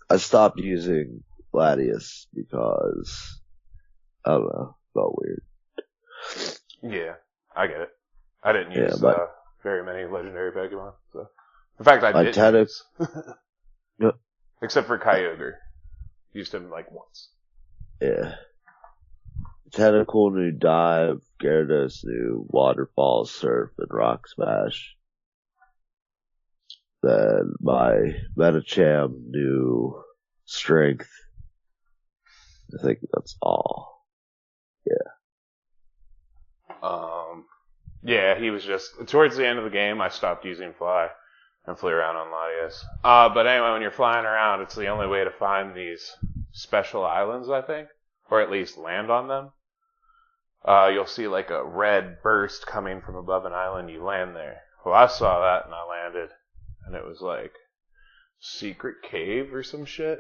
B: I stopped using Latias because, I don't know, felt weird.
A: Yeah, I get it. I didn't use
B: but
A: very many legendary Pokemon. So. In fact, I did use.
B: Yep.
A: Except for Kyogre. Used him like once.
B: Yeah. Tentacle knew Dive, Gyarados knew Waterfall, Surf, and Rock Smash. Then my Medicham knew Strength. I think that's all. Yeah.
A: Yeah, he was just, towards the end of the game, I stopped using Fly and flew around on Latias. But anyway, when you're flying around, it's the only way to find these special islands, I think. Or at least land on them. You'll see like a red burst coming from above an island, you land there. Well, I saw that and I landed. And it was like, secret cave or some shit.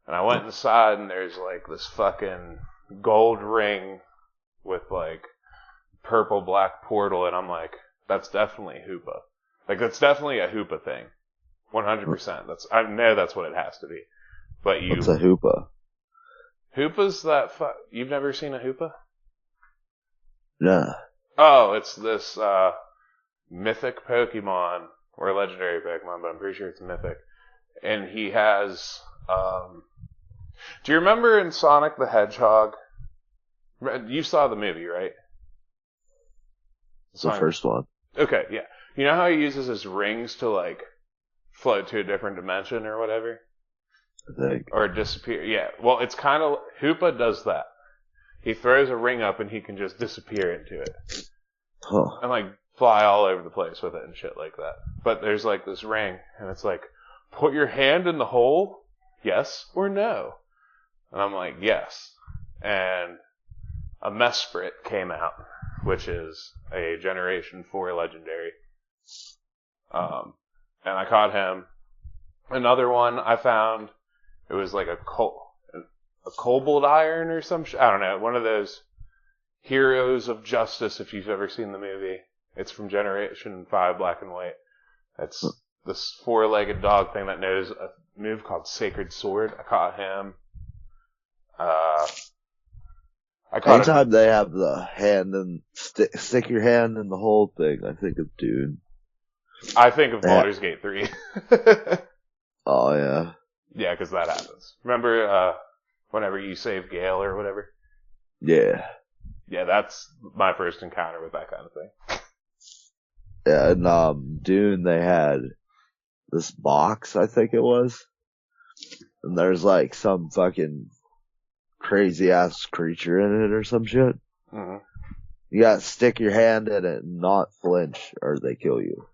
A: And I went inside and there's like this fucking gold ring with like purple black portal, and I'm like, that's definitely Hoopa. Like, that's definitely a Hoopa thing. 100%. I know that's what it has to be. But
B: what's a Hoopa?
A: Hoopa's that you've never seen a Hoopa?
B: Nah.
A: Oh, it's this mythic Pokemon, or legendary Pokemon, but I'm pretty sure it's mythic. And he has do you remember in Sonic the Hedgehog? You saw the movie, right?
B: The first one.
A: Okay, yeah. You know how he uses his rings to, like, float to a different dimension or whatever?
B: I think.
A: Or disappear. Yeah. Well, it's kind of, Hoopa does that. He throws a ring up and he can just disappear into it.
B: Huh.
A: And, like, fly all over the place with it and shit like that. But there's, like, this ring, and it's like, put your hand in the hole, yes or no? And I'm like, yes. And a Mesprit came out, which is a Generation 4 legendary. And I caught him. Another one I found, it was like a Kobold Iron or some shit. I don't know, one of those Heroes of Justice, if you've ever seen the movie. It's from Generation 5 Black and White. It's this 4-legged dog thing that knows a move called Sacred Sword. I caught him.
B: Anytime they have the hand and stick your hand in the whole thing, I think of Dune.
A: I think of Baldur's Gate 3.
B: Oh, yeah.
A: Yeah, because that happens. Remember, whenever you save Gale or whatever?
B: Yeah.
A: Yeah, that's my first encounter with that kind of thing.
B: Yeah, and Dune, they had this box, I think it was. And there's like some fucking crazy ass creature in it or some shit.
A: Mm-hmm.
B: You gotta stick your hand in it and not flinch or they kill you.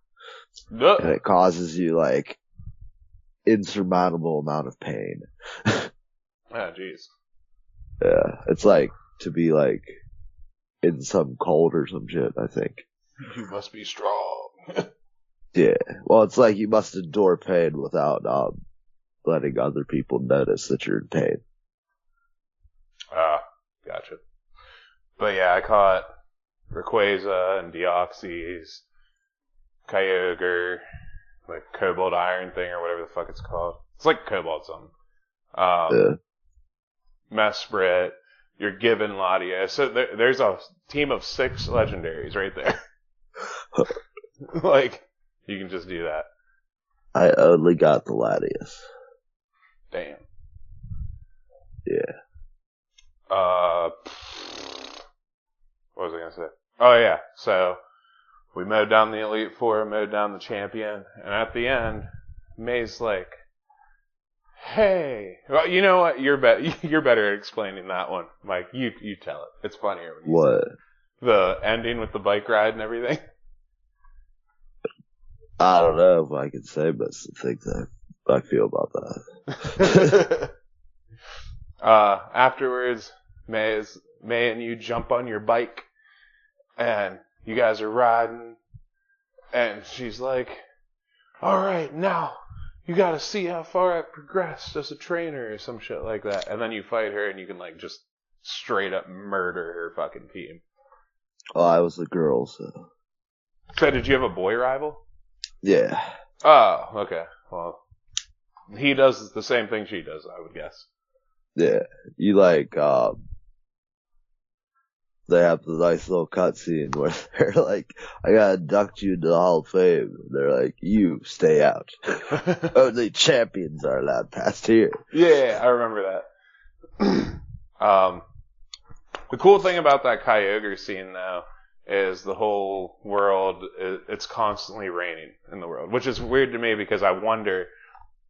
B: And it causes you like insurmountable amount of pain.
A: Oh, jeez.
B: Yeah. It's like to be like in some cold or some shit, I think.
A: You must be strong.
B: Yeah. Well, it's like you must endure pain without letting other people notice that you're in pain.
A: Gotcha. But yeah, I caught Rayquaza and Deoxys, Kyogre, like Cobalt Iron thing or whatever the fuck it's called. It's like Cobalt something.
B: Yeah.
A: Mesprit, you're given Latios. So there's a team of 6 legendaries right there. Like, you can just do that.
B: I only got the Latias.
A: Damn.
B: Yeah.
A: What was I gonna say? Oh yeah, so we mowed down the Elite Four, mowed down the champion, and at the end, May's like, "Hey, well, you know what? You're better at explaining that one, Mike. You tell it. It's funnier when you
B: What?
A: say it. The ending with the bike ride and everything."
B: I don't know if I can say best the things I feel about that.
A: Afterwards, May and you jump on your bike, and you guys are riding, and she's like, "All right, now you gotta see how far I've progressed as a trainer," or some shit like that. And then you fight her, and you can like just straight up murder her fucking team.
B: Well, I was a girl, so.
A: So did you have a boy rival?
B: Yeah.
A: Oh, okay. Well, he does the same thing she does, I would guess.
B: Yeah. You like, they have the nice little cutscene where they're like, I gotta induct you into the Hall of Fame. They're like, you stay out. Only champions are allowed past here.
A: Yeah, I remember that. The cool thing about that Kyogre scene, though, is the whole world, it's constantly raining in the world, which is weird to me because I wonder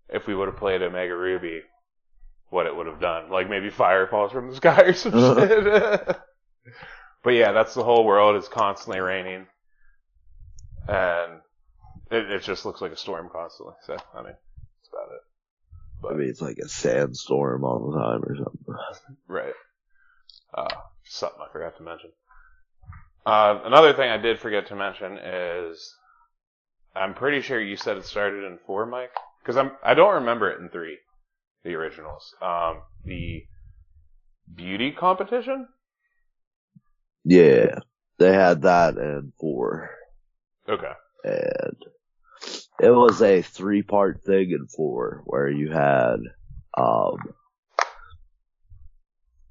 A: if we would have played Omega Ruby, what it would have done. Like maybe fire falls from the sky or some shit. But yeah, that's the whole world. It's constantly raining. And it just looks like a storm constantly. So, I mean, that's about it.
B: But, I mean, it's like a sandstorm all the time or something.
A: Right. Something I forgot to mention. Another thing I did forget to mention is I'm pretty sure you said it started in 4, Mike. Because I don't remember it in 3, the originals. The beauty competition?
B: Yeah, they had that in 4.
A: Okay.
B: And it was a 3-part thing in 4 where you had,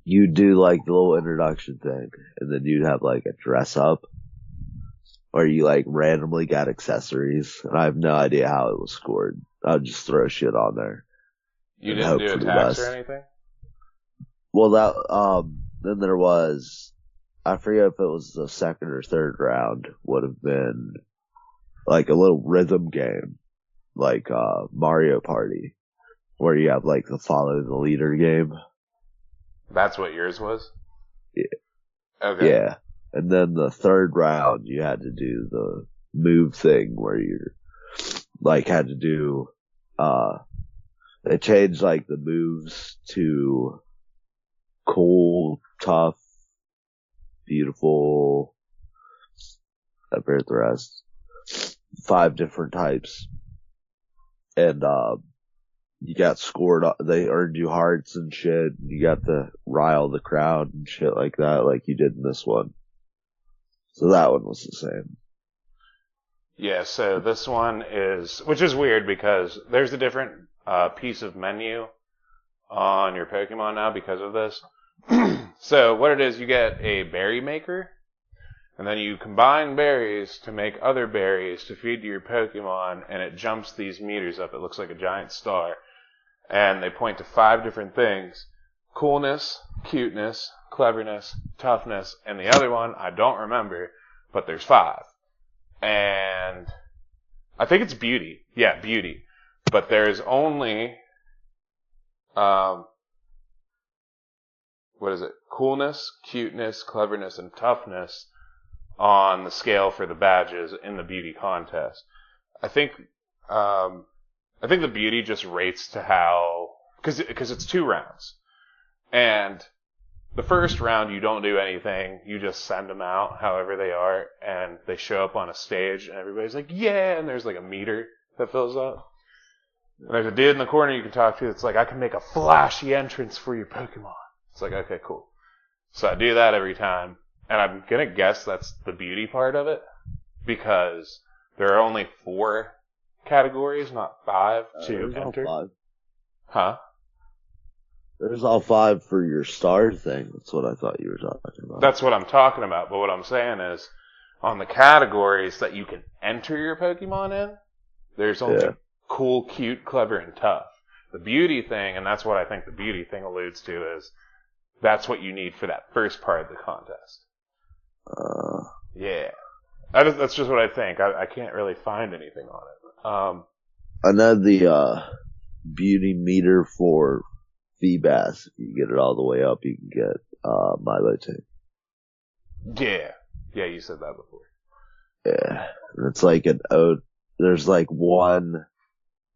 B: you'd do like the little introduction thing and then you'd have like a dress up where you like randomly got accessories and I have no idea how it was scored. I'd just throw shit on there.
A: You didn't do attacks or anything?
B: Well, then there was, I forget if it was the second or third round, would have been like a little rhythm game, like Mario Party, where you have like the follow the leader game.
A: That's what yours was?
B: Yeah.
A: Okay.
B: Yeah. And then the third round, you had to do the move thing where you like had to do, they changed like the moves to cool, tough, beautiful, I forget the rest. 5 different types. And, you got scored, they earned you hearts and shit. You got to rile the crowd and shit like that, like you did in this one. So that one was the same.
A: Yeah, so this one is, which is weird because there's a different piece of menu on your Pokemon now because of this. So what it is, you get a berry maker, and then you combine berries to make other berries to feed to your Pokemon, and it jumps these meters up. It looks like a giant star. And they point to 5 different things: coolness, cuteness, cleverness, toughness, and the other one I don't remember, but there's 5. And I think it's beauty. Yeah, beauty. But there's only, what is it? Coolness, cuteness, cleverness, and toughness on the scale for the badges in the beauty contest. I think the beauty just rates to how, because it's 2 rounds, and the first round you don't do anything, you just send them out however they are, and they show up on a stage, and everybody's like, yeah, and there's like a meter that fills up. And there's a dude in the corner you can talk to that's like, I can make a flashy entrance for your Pokemon. It's like, okay, cool. So I do that every time, and I'm gonna guess that's the beauty part of it, because there are only 4 categories, not 5 to enter.
B: All 5.
A: Huh?
B: There's all 5 for your star thing. That's what I thought you were talking about.
A: That's what I'm talking about, but what I'm saying is, on the categories that you can enter your Pokemon in, there's only cool, cute, clever, and tough. The beauty thing, and that's what I think the beauty thing alludes to, is that's what you need for that first part of the contest. Yeah. That's just what I think. I can't really find anything on it.
B: And then the beauty meter for Feebas, if you get it all the way up, you can get Milotic.
A: Yeah. Yeah, you said that before.
B: Yeah. And it's like there's like one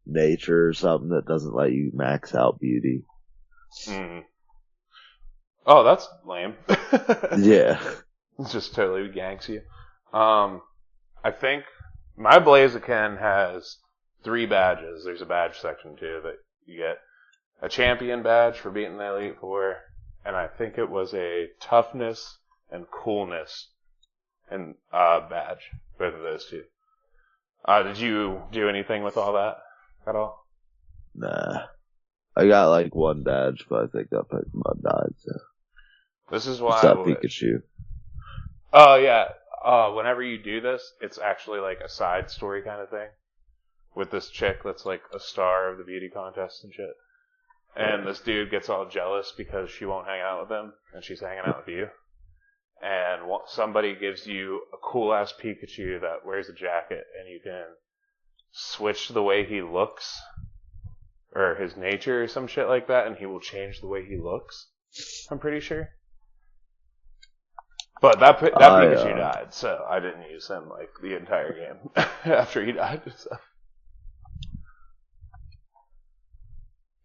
B: nature or something that doesn't let you max out beauty.
A: Mm. Oh, that's lame.
B: Yeah.
A: It just totally ganks you. I think my Blaziken has 3 badges. There's a badge section too that you get. A champion badge for beating the Elite Four, and I think it was a toughness and coolness and badge. Both of those 2. Did you do anything with all that at all?
B: Nah. I got like 1 badge, but I think that Pokemon died, so.
A: This is why.
B: It's that Pikachu.
A: Oh, yeah. Whenever you do this, it's actually like a side story kind of thing. With this chick that's like a star of the beauty contest and shit. And this dude gets all jealous because she won't hang out with him, and she's hanging out with you. And somebody gives you a cool-ass Pikachu that wears a jacket, and you can switch the way he looks, or his nature, or some shit like that, and he will change the way he looks. I'm pretty sure. But that Pikachu died, so I didn't use him like the entire game after he died. So.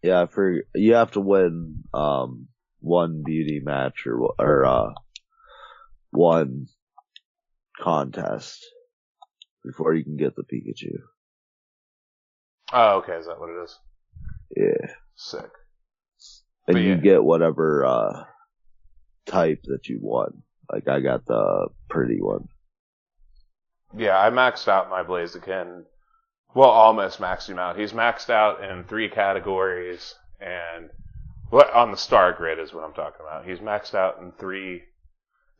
B: Yeah, you have to win 1 beauty match or 1 contest before you can get the Pikachu.
A: Oh, okay, is that what it is?
B: Yeah.
A: Sick.
B: And you get whatever type that you want. Like I got the pretty one.
A: Yeah, I maxed out my Blaziken. Well, almost maxed him out. He's maxed out in 3 categories, and on the star grid is what I'm talking about. He's maxed out in 3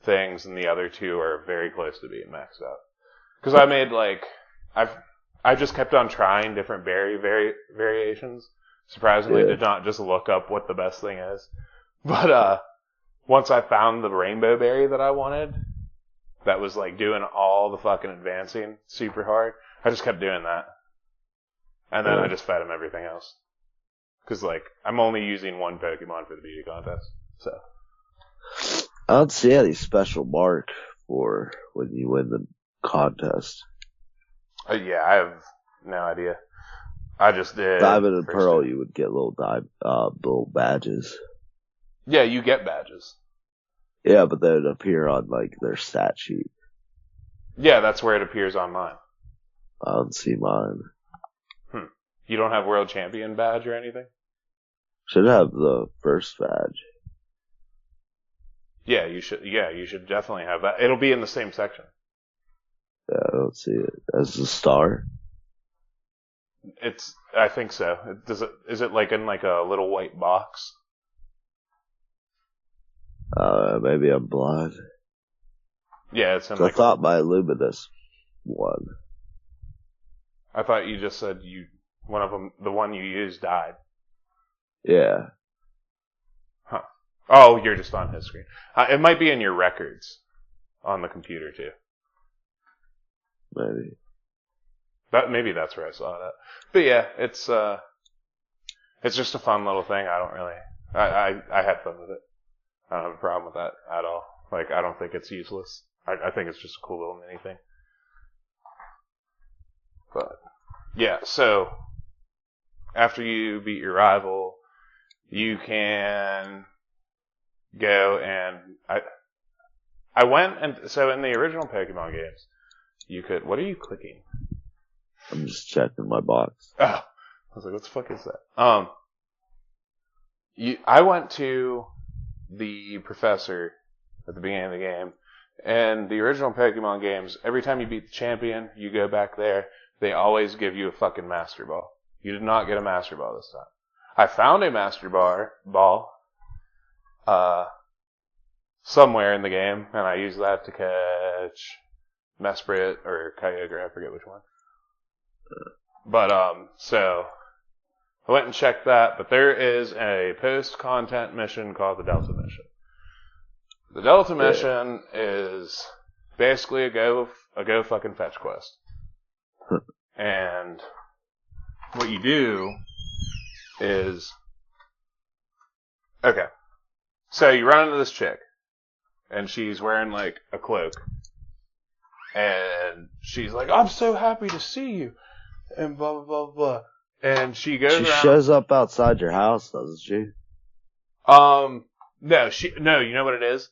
A: things, and the other 2 are very close to being maxed out. Because I made I just kept on trying different berry variations. Surprisingly, did not just look up what the best thing is. But once I found the rainbow berry that I wanted, that was like doing all the fucking advancing super hard, I just kept doing that. And then I just fed him everything else. Because, like, I'm only using 1 Pokemon for the beauty contest. So.
B: I don't see any special mark for when you win the contest.
A: Yeah, I have no idea. I just did.
B: Diamond and Pearl, you would get little badges.
A: Yeah, you get badges.
B: Yeah, but they would appear on, like, their stat sheet.
A: Yeah, that's where it appears on mine.
B: I don't see mine.
A: You don't have World Champion badge or anything?
B: Should have the first badge.
A: Yeah, you should. Yeah, you should definitely have that. It'll be in the same section.
B: Yeah, I don't see it. As a star?
A: I think so. Is it like in like a little white box?
B: Maybe I'm blind.
A: Yeah, it's in like.
B: I thought my Luminous won.
A: I thought you just said one of them, the one you used, died.
B: Yeah.
A: Huh. Oh, you're just on his screen. It might be in your records on the computer too.
B: Maybe.
A: Maybe that's where I saw that. But yeah, it's just a fun little thing. I don't really. I had fun with it. I don't have a problem with that at all. Like, I don't think it's useless. I think it's just a cool little mini thing. But yeah, so after you beat your rival, you can go and I went and so in the original Pokemon games, you could. What are you clicking?
B: I'm just checking my box.
A: Oh, I was like, what the fuck is that? I went to the professor at the beginning of the game, and the original Pokemon games, every time you beat the champion, you go back there, they always give you a fucking Master Ball. You did not get a Master Ball this time. I found a Master Ball, somewhere in the game, and I used that to catch Mesprit or Kyogre, I forget which one. But, so, I went and checked that, but there is a post-content mission called the Delta Mission. The Delta Mission is basically a go fucking fetch quest. And what you do is, okay, so you run into this chick, and she's wearing like a cloak, and she's like, I'm so happy to see you, and blah, blah, blah, blah. And she goes around. She
B: shows up outside your house, doesn't she?
A: No, you know what it is?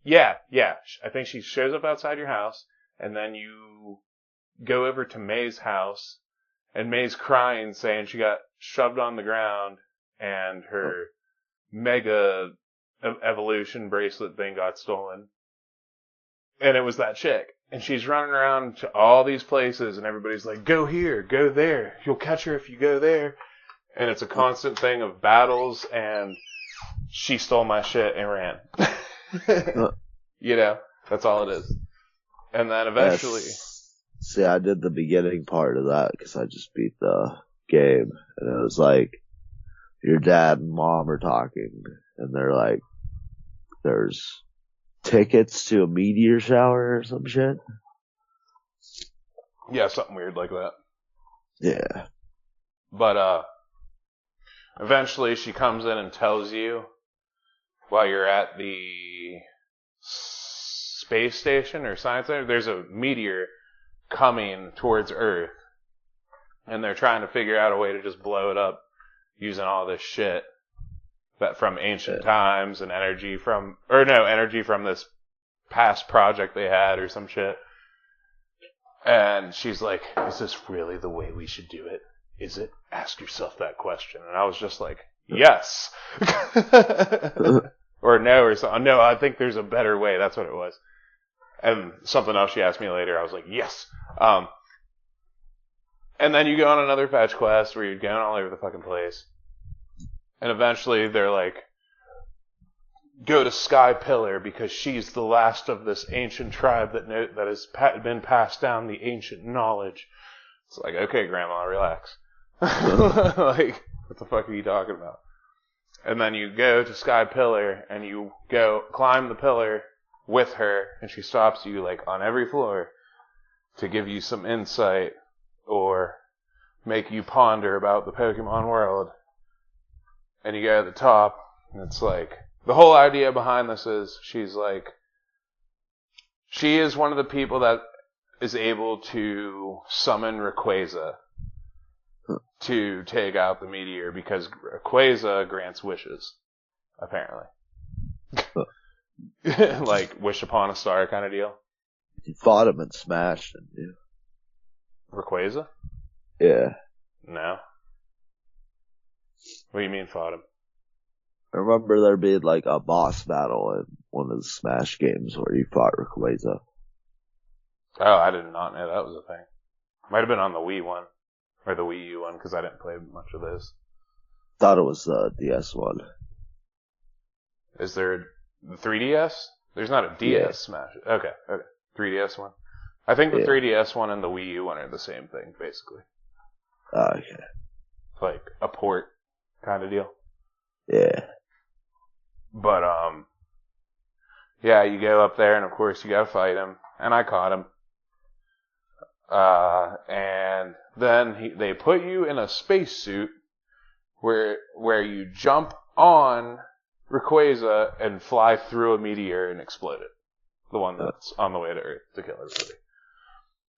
A: Yeah. I think she shows up outside your house, and then you go over to May's house, and May's crying, saying she got shoved on the ground, and her mega evolution bracelet thing got stolen. And it was that chick. And she's running around to all these places, and everybody's like, go here, go there. You'll catch her if you go there. And it's a constant thing of battles, and she stole my shit and ran. You know, that's all it is. And then eventually...
B: See, I did the beginning part of that, because I just beat the game. And it was like, your dad and mom are talking, and they're like, there's tickets to a meteor shower or some shit.
A: Yeah, something weird like that.
B: Yeah.
A: But, eventually she comes in and tells you while you're at the space station or science center, there's a meteor coming towards Earth, and they're trying to figure out a way to just blow it up using all this shit that from ancient times and energy from this past project they had or some shit. And she's like, is this really the way we should do it? Is it? Ask yourself that question. And I was just like, yes. Or no, or something. No, I think there's a better way. That's what it was. And something else she asked me later, I was like, yes. And then you go on another fetch quest where you're going all over the fucking place. And eventually they're like, go to Sky Pillar because she's the last of this ancient tribe that has been passed down the ancient knowledge. It's like, okay, Grandma, relax. Like, what the fuck are you talking about? And then you go to Sky Pillar and you go climb the pillar with her, and she stops you like on every floor to give you some insight or make you ponder about the Pokemon world. And you go to the top, and it's like, the whole idea behind this is she's like, she is one of the people that is able to summon Rayquaza to take out the meteor because Rayquaza grants wishes, apparently. Like, wish upon a star kind of deal.
B: You fought him and smashed him, dude.
A: Rayquaza?
B: Yeah.
A: No. What do you mean fought him?
B: I remember there being like a boss battle in one of the Smash games where you fought Rayquaza.
A: Oh, I did not know that was a thing. Might have been on the Wii one. Or the Wii U one, because I didn't play much of this.
B: Thought it was the DS one.
A: Is there the 3DS? There's not a DS Smash. Okay. 3DS one. I think the 3DS one and the Wii U one are the same thing, basically.
B: Okay.
A: Like a port kind of deal.
B: Yeah.
A: But, yeah, you go up there and of course you gotta fight him. And I caught him. And then they put you in a spacesuit where you jump on Rayquaza and fly through a meteor and explode it. the one that's on the way to Earth to kill everybody.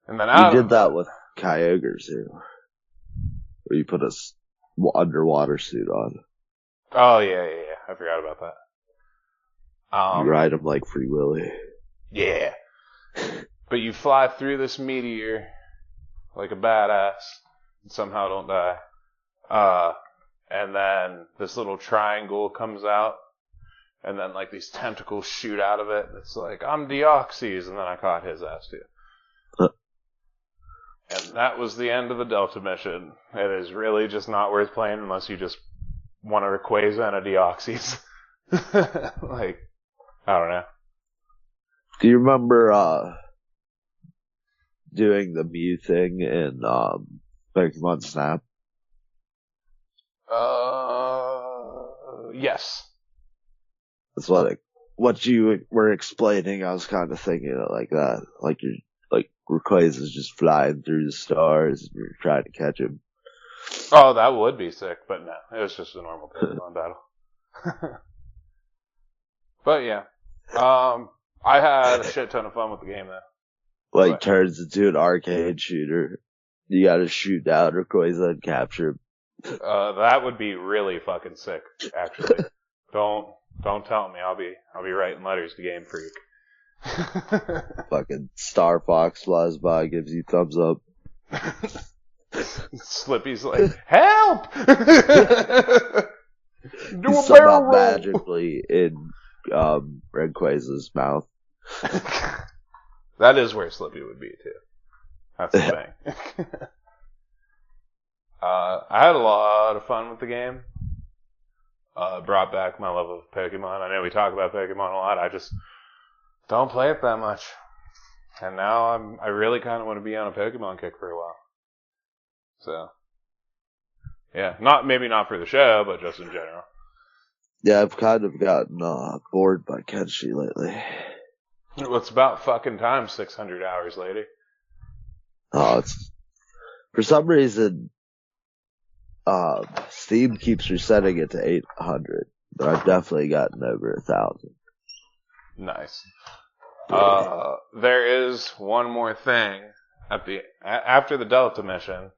A: And then
B: You did that with Kyogre too. Where you put a underwater suit on.
A: Oh, yeah. I forgot about that.
B: You ride him like Free Willy.
A: Yeah. But you fly through this meteor like a badass and somehow don't die. And then this little triangle comes out, and then like these tentacles shoot out of it. It's like, I'm Deoxys, and then I caught his ass too. And that was the end of the Delta mission. It is really just not worth playing unless you just want a Rayquaza and a Deoxys. Like, I don't know.
B: Do you remember doing the Mew thing in Pokemon Snap?
A: Yes.
B: That's what you were explaining. I was kind of thinking it like that. Like you're like Rayquaza's just flying through the stars and you're trying to catch him.
A: Oh, that would be sick, but no, it was just a normal Pokemon battle. But yeah, I had a shit ton of fun with the game though.
B: Like turns into an arcade shooter. You gotta shoot down Rayquaza and capture him.
A: That would be really fucking sick, actually. Don't tell me. I'll be writing letters to Game Freak.
B: Fucking Star Fox flies by, gives you thumbs up.
A: Slippy's like, help! Do a
B: Somehow
A: barrel roll!
B: magically in Rayquaza's mouth.
A: That is where Slippy would be too. That's the thing. I had a lot of fun with the game. Brought back my love of Pokemon. I know we talk about Pokemon a lot. I just don't play it that much. And now I really kind of want to be on a Pokemon kick for a while. So, yeah, maybe not for the show, but just in general.
B: Yeah, I've kind of gotten bored by Kenshi lately.
A: Well, it's about fucking time, 600 hours, lady.
B: Oh, it's for some reason Steam keeps resetting it to 800, but I've definitely gotten over 1,000.
A: Nice. There is one more thing. After the Delta mission,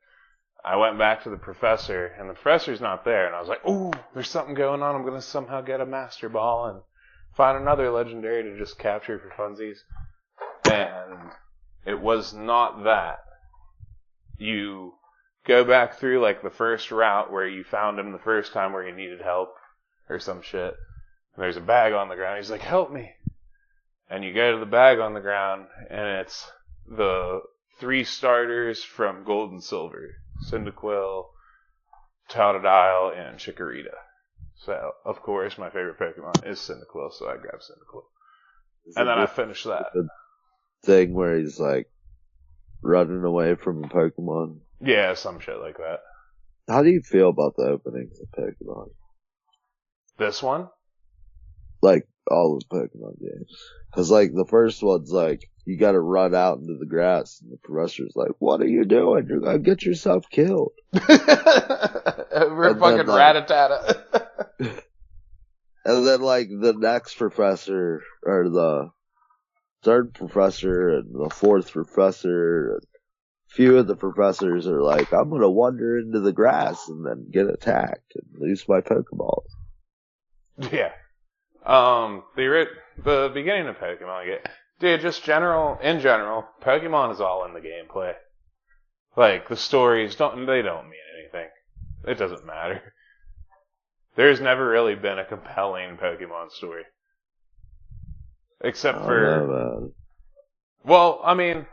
A: I went back to the professor, and the professor's not there, and I was like, ooh, there's something going on. I'm going to somehow get a Master Ball and find another legendary to just capture for funsies. And it was not that. You go back through like the first route where you found him the first time where you needed help or some shit. And there's a bag on the ground. He's like, help me. And you go to the bag on the ground, and it's the 3 starters from Gold and Silver. Cyndaquil, Totodile, and Chikorita. So, of course, my favorite Pokemon is Cyndaquil, so I grabbed Cyndaquil. And then I finished that.
B: The thing where he's like running away from a Pokemon.
A: Yeah, some shit like that.
B: How do you feel about the openings of Pokemon?
A: This one?
B: Like, all the Pokemon games. Cause like, the first one's like, you gotta run out into the grass, and the professor's like, what are you doing? You're gonna get yourself killed.
A: We're
B: and
A: fucking Rattata.
B: And then like, the next professor, or the third professor, and the fourth professor, and a few of the professors are like, I'm gonna wander into the grass and then get attacked and lose my Pokeballs.
A: Yeah. The beginning of Pokemon, dude, just in general, Pokemon is all in the gameplay. Like, the stories don't mean anything. It doesn't matter. There's never really been a compelling Pokemon story. Except for... Well, I mean,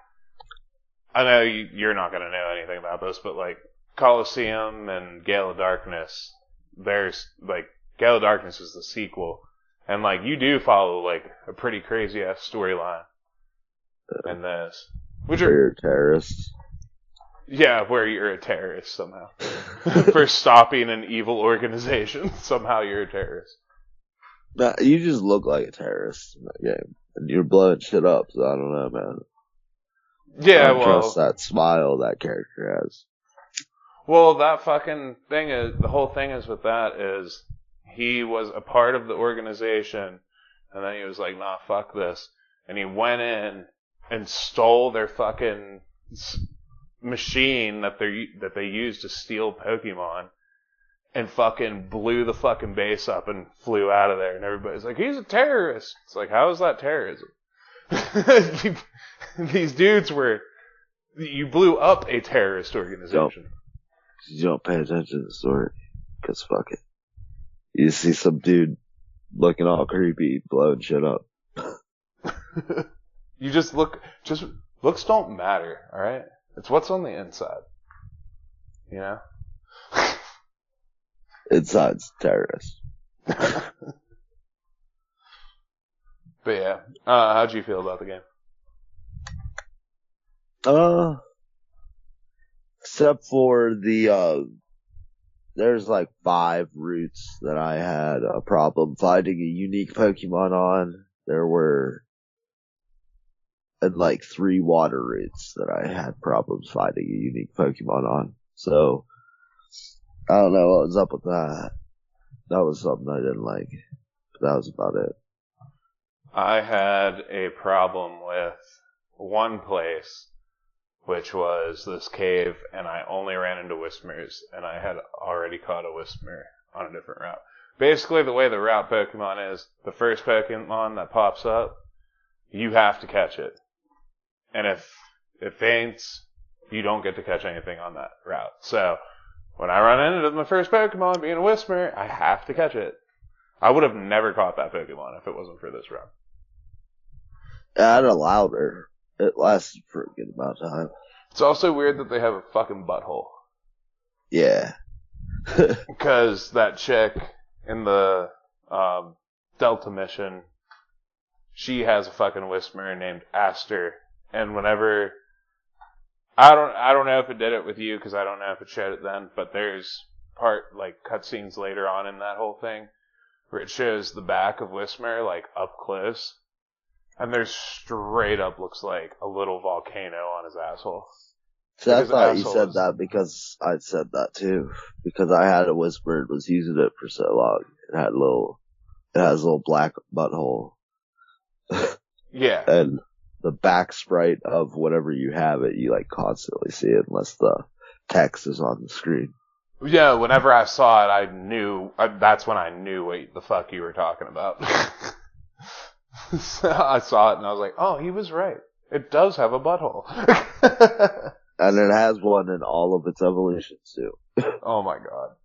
A: I know you're not gonna know anything about this, but like, Colosseum and Gale of Darkness, there's, like, Gale of Darkness is the sequel. And, like, you do follow, like, a pretty crazy-ass storyline in this.
B: Where you're terrorists.
A: Yeah, where you're a terrorist somehow. For stopping an evil organization. Somehow you're a terrorist.
B: Nah, you just look like a terrorist in that game. And you're blowing shit up, so I don't know, man.
A: Yeah,
B: I don't trust that smile that character has.
A: Well, that fucking thing is, the whole thing is with that is, he was a part of the organization, and then he was like, nah, fuck this. and he went in and stole their fucking machine that they used to steal Pokemon, and fucking blew the fucking base up and flew out of there. And everybody's like, he's a terrorist. It's like, how is that terrorism? These dudes you blew up a terrorist organization.
B: You don't pay attention to the story, because fuck it. You see some dude looking all creepy, blowing shit up.
A: You looks don't matter, alright? It's what's on the inside. You know?
B: Inside's terrorist.
A: But yeah, how'd you feel about the game?
B: Except for there's like 5 routes that I had a problem finding a unique Pokemon on. There were, and like 3 water routes that I had problems finding a unique Pokemon on. So, I don't know what was up with that. That was something I didn't like. But that was about it.
A: I had a problem with one place, which was this cave, and I only ran into Whismers, and I had already caught a Whismer on a different route. Basically, the way the route Pokemon is, the first Pokemon that pops up, you have to catch it. And if it faints, you don't get to catch anything on that route. So, when I run into my first Pokemon being a Whismer, I have to catch it. I would have never caught that Pokemon if it wasn't for this route.
B: Yeah, I'd allowed her. It lasted for a good amount of time.
A: It's also weird that they have a fucking butthole.
B: Yeah.
A: Because that chick in the Delta mission, she has a fucking Whisper named Aster, and whenever I don't know if it did it with you, because I don't know if it showed it then, but there's cutscenes later on in that whole thing where it shows the back of Whisper up close, and there's straight up looks like a little volcano on his asshole.
B: So I thought you said that because I said that too. Because I had a Whisper and was using it for so long. It has a little black butthole.
A: Yeah.
B: And the back sprite of whatever you have it, you constantly see it unless the text is on the screen.
A: Yeah, whenever I saw it, I knew, that's when I knew what the fuck you were talking about. So I saw it and I was like, oh, he was right. It does have a butthole.
B: And it has one in all of its evolutions too.
A: Oh my god.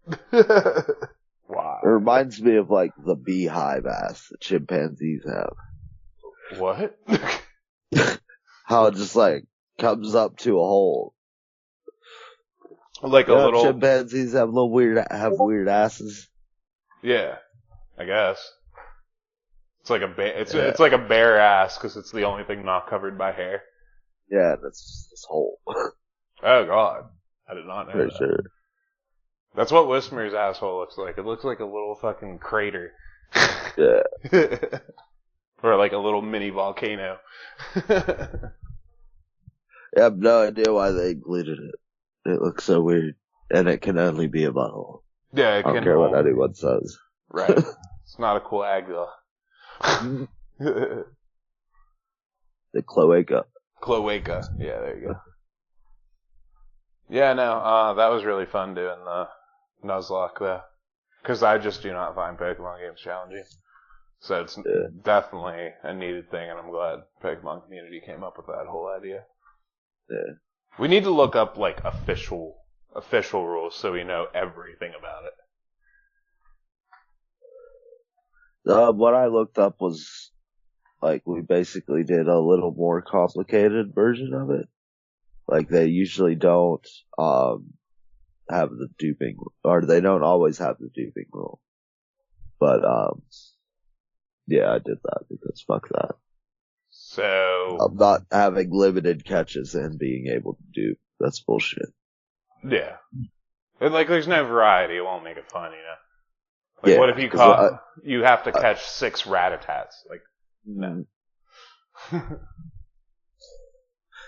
A: Wow.
B: It reminds me of the beehive ass that chimpanzees have.
A: What?
B: How it just comes up to a hole.
A: Like a little.
B: Chimpanzees have weird asses.
A: Yeah, I guess. It's like it's like a bare ass because it's the only thing not covered by hair.
B: Yeah, that's just this hole.
A: Oh god, I did not know
B: For
A: that.
B: sure.
A: That's what Whismer's asshole looks like. It looks like a little fucking crater.
B: Yeah.
A: Or like a little mini volcano.
B: I have no idea why they included it. It looks so weird. And it can only be a butthole.
A: Yeah,
B: I don't care what anyone says.
A: Right. It's not a coagula.
B: The cloaca.
A: Cloaca. Yeah, there you go. Yeah, no, that was really fun doing the Nuzlocke though. Because I just do not find Pokemon games challenging. So it's definitely a needed thing, and I'm glad Pokemon community came up with that whole idea.
B: Yeah.
A: We need to look up official rules so we know everything about it.
B: What I looked up was we basically did a little more complicated version of it. They usually don't have the duping, or they don't always have the duping rule. But yeah, I did that because fuck that.
A: So
B: I'm not having limited catches and being able to dupe. That's bullshit.
A: Yeah. And there's no variety, it won't make it fun, you know? What if you you have to catch 6 Rattatas? No.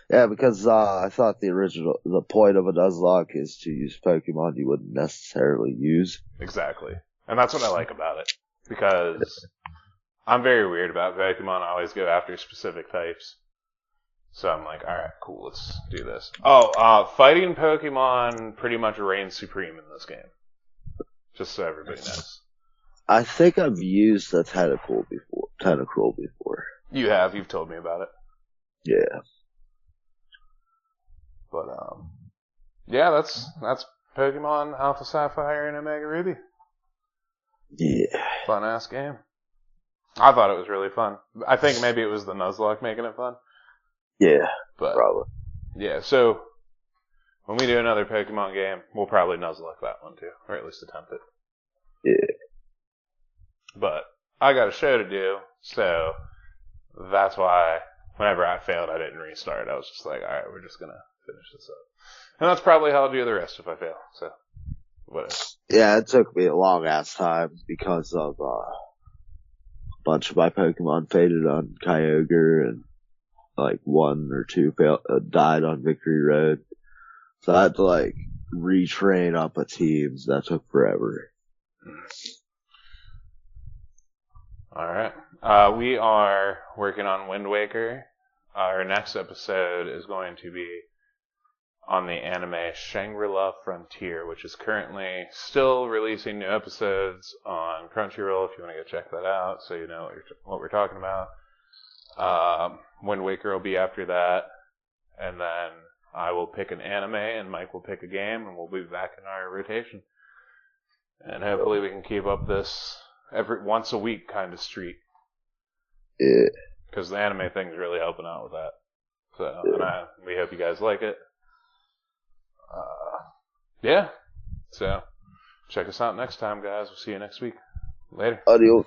B: Yeah, because I thought the point of a Nuzlocke is to use Pokemon you wouldn't necessarily use.
A: Exactly. And that's what I like about it. Because I'm very weird about Pokemon. I always go after specific types. So I'm like, alright, cool, let's do this. Fighting Pokemon pretty much reigns supreme in this game. Just so everybody knows.
B: I think I've used the Tentacruel before.
A: You have, you've told me about it.
B: Yeah.
A: But, yeah, that's Pokemon Alpha Sapphire and Omega Ruby.
B: Yeah.
A: Fun ass game. I thought it was really fun. I think maybe it was the Nuzlocke making it fun.
B: Yeah,
A: but
B: probably.
A: Yeah, so when we do another Pokemon game, we'll probably Nuzlocke that one too, or at least attempt it.
B: Yeah.
A: But I got a show to do, so that's why whenever I failed, I didn't restart. I was just like, alright, we're just gonna finish this up. And that's probably how I'll do the rest if I fail, so whatever.
B: Yeah, it took me a long ass time because of a bunch of my Pokemon faded on Kyogre and like 1 or 2 died on Victory Road. So I had to like retrain up a team, so that took forever.
A: Alright. We are working on Wind Waker. Our next episode is going to be on the anime Shangri-La Frontier, which is currently still releasing new episodes on Crunchyroll if you want to go check that out so you know what we're talking about. Wind Waker will be after that, and then I will pick an anime and Mike will pick a game, and we'll be back in our rotation. And hopefully we can keep up this every once a week kind of streak.
B: Yeah.
A: Because the anime thing's really helping out with that. So, and we hope you guys like it. Yeah. So, check us out next time, guys. We'll see you next week. Later.
B: Adios.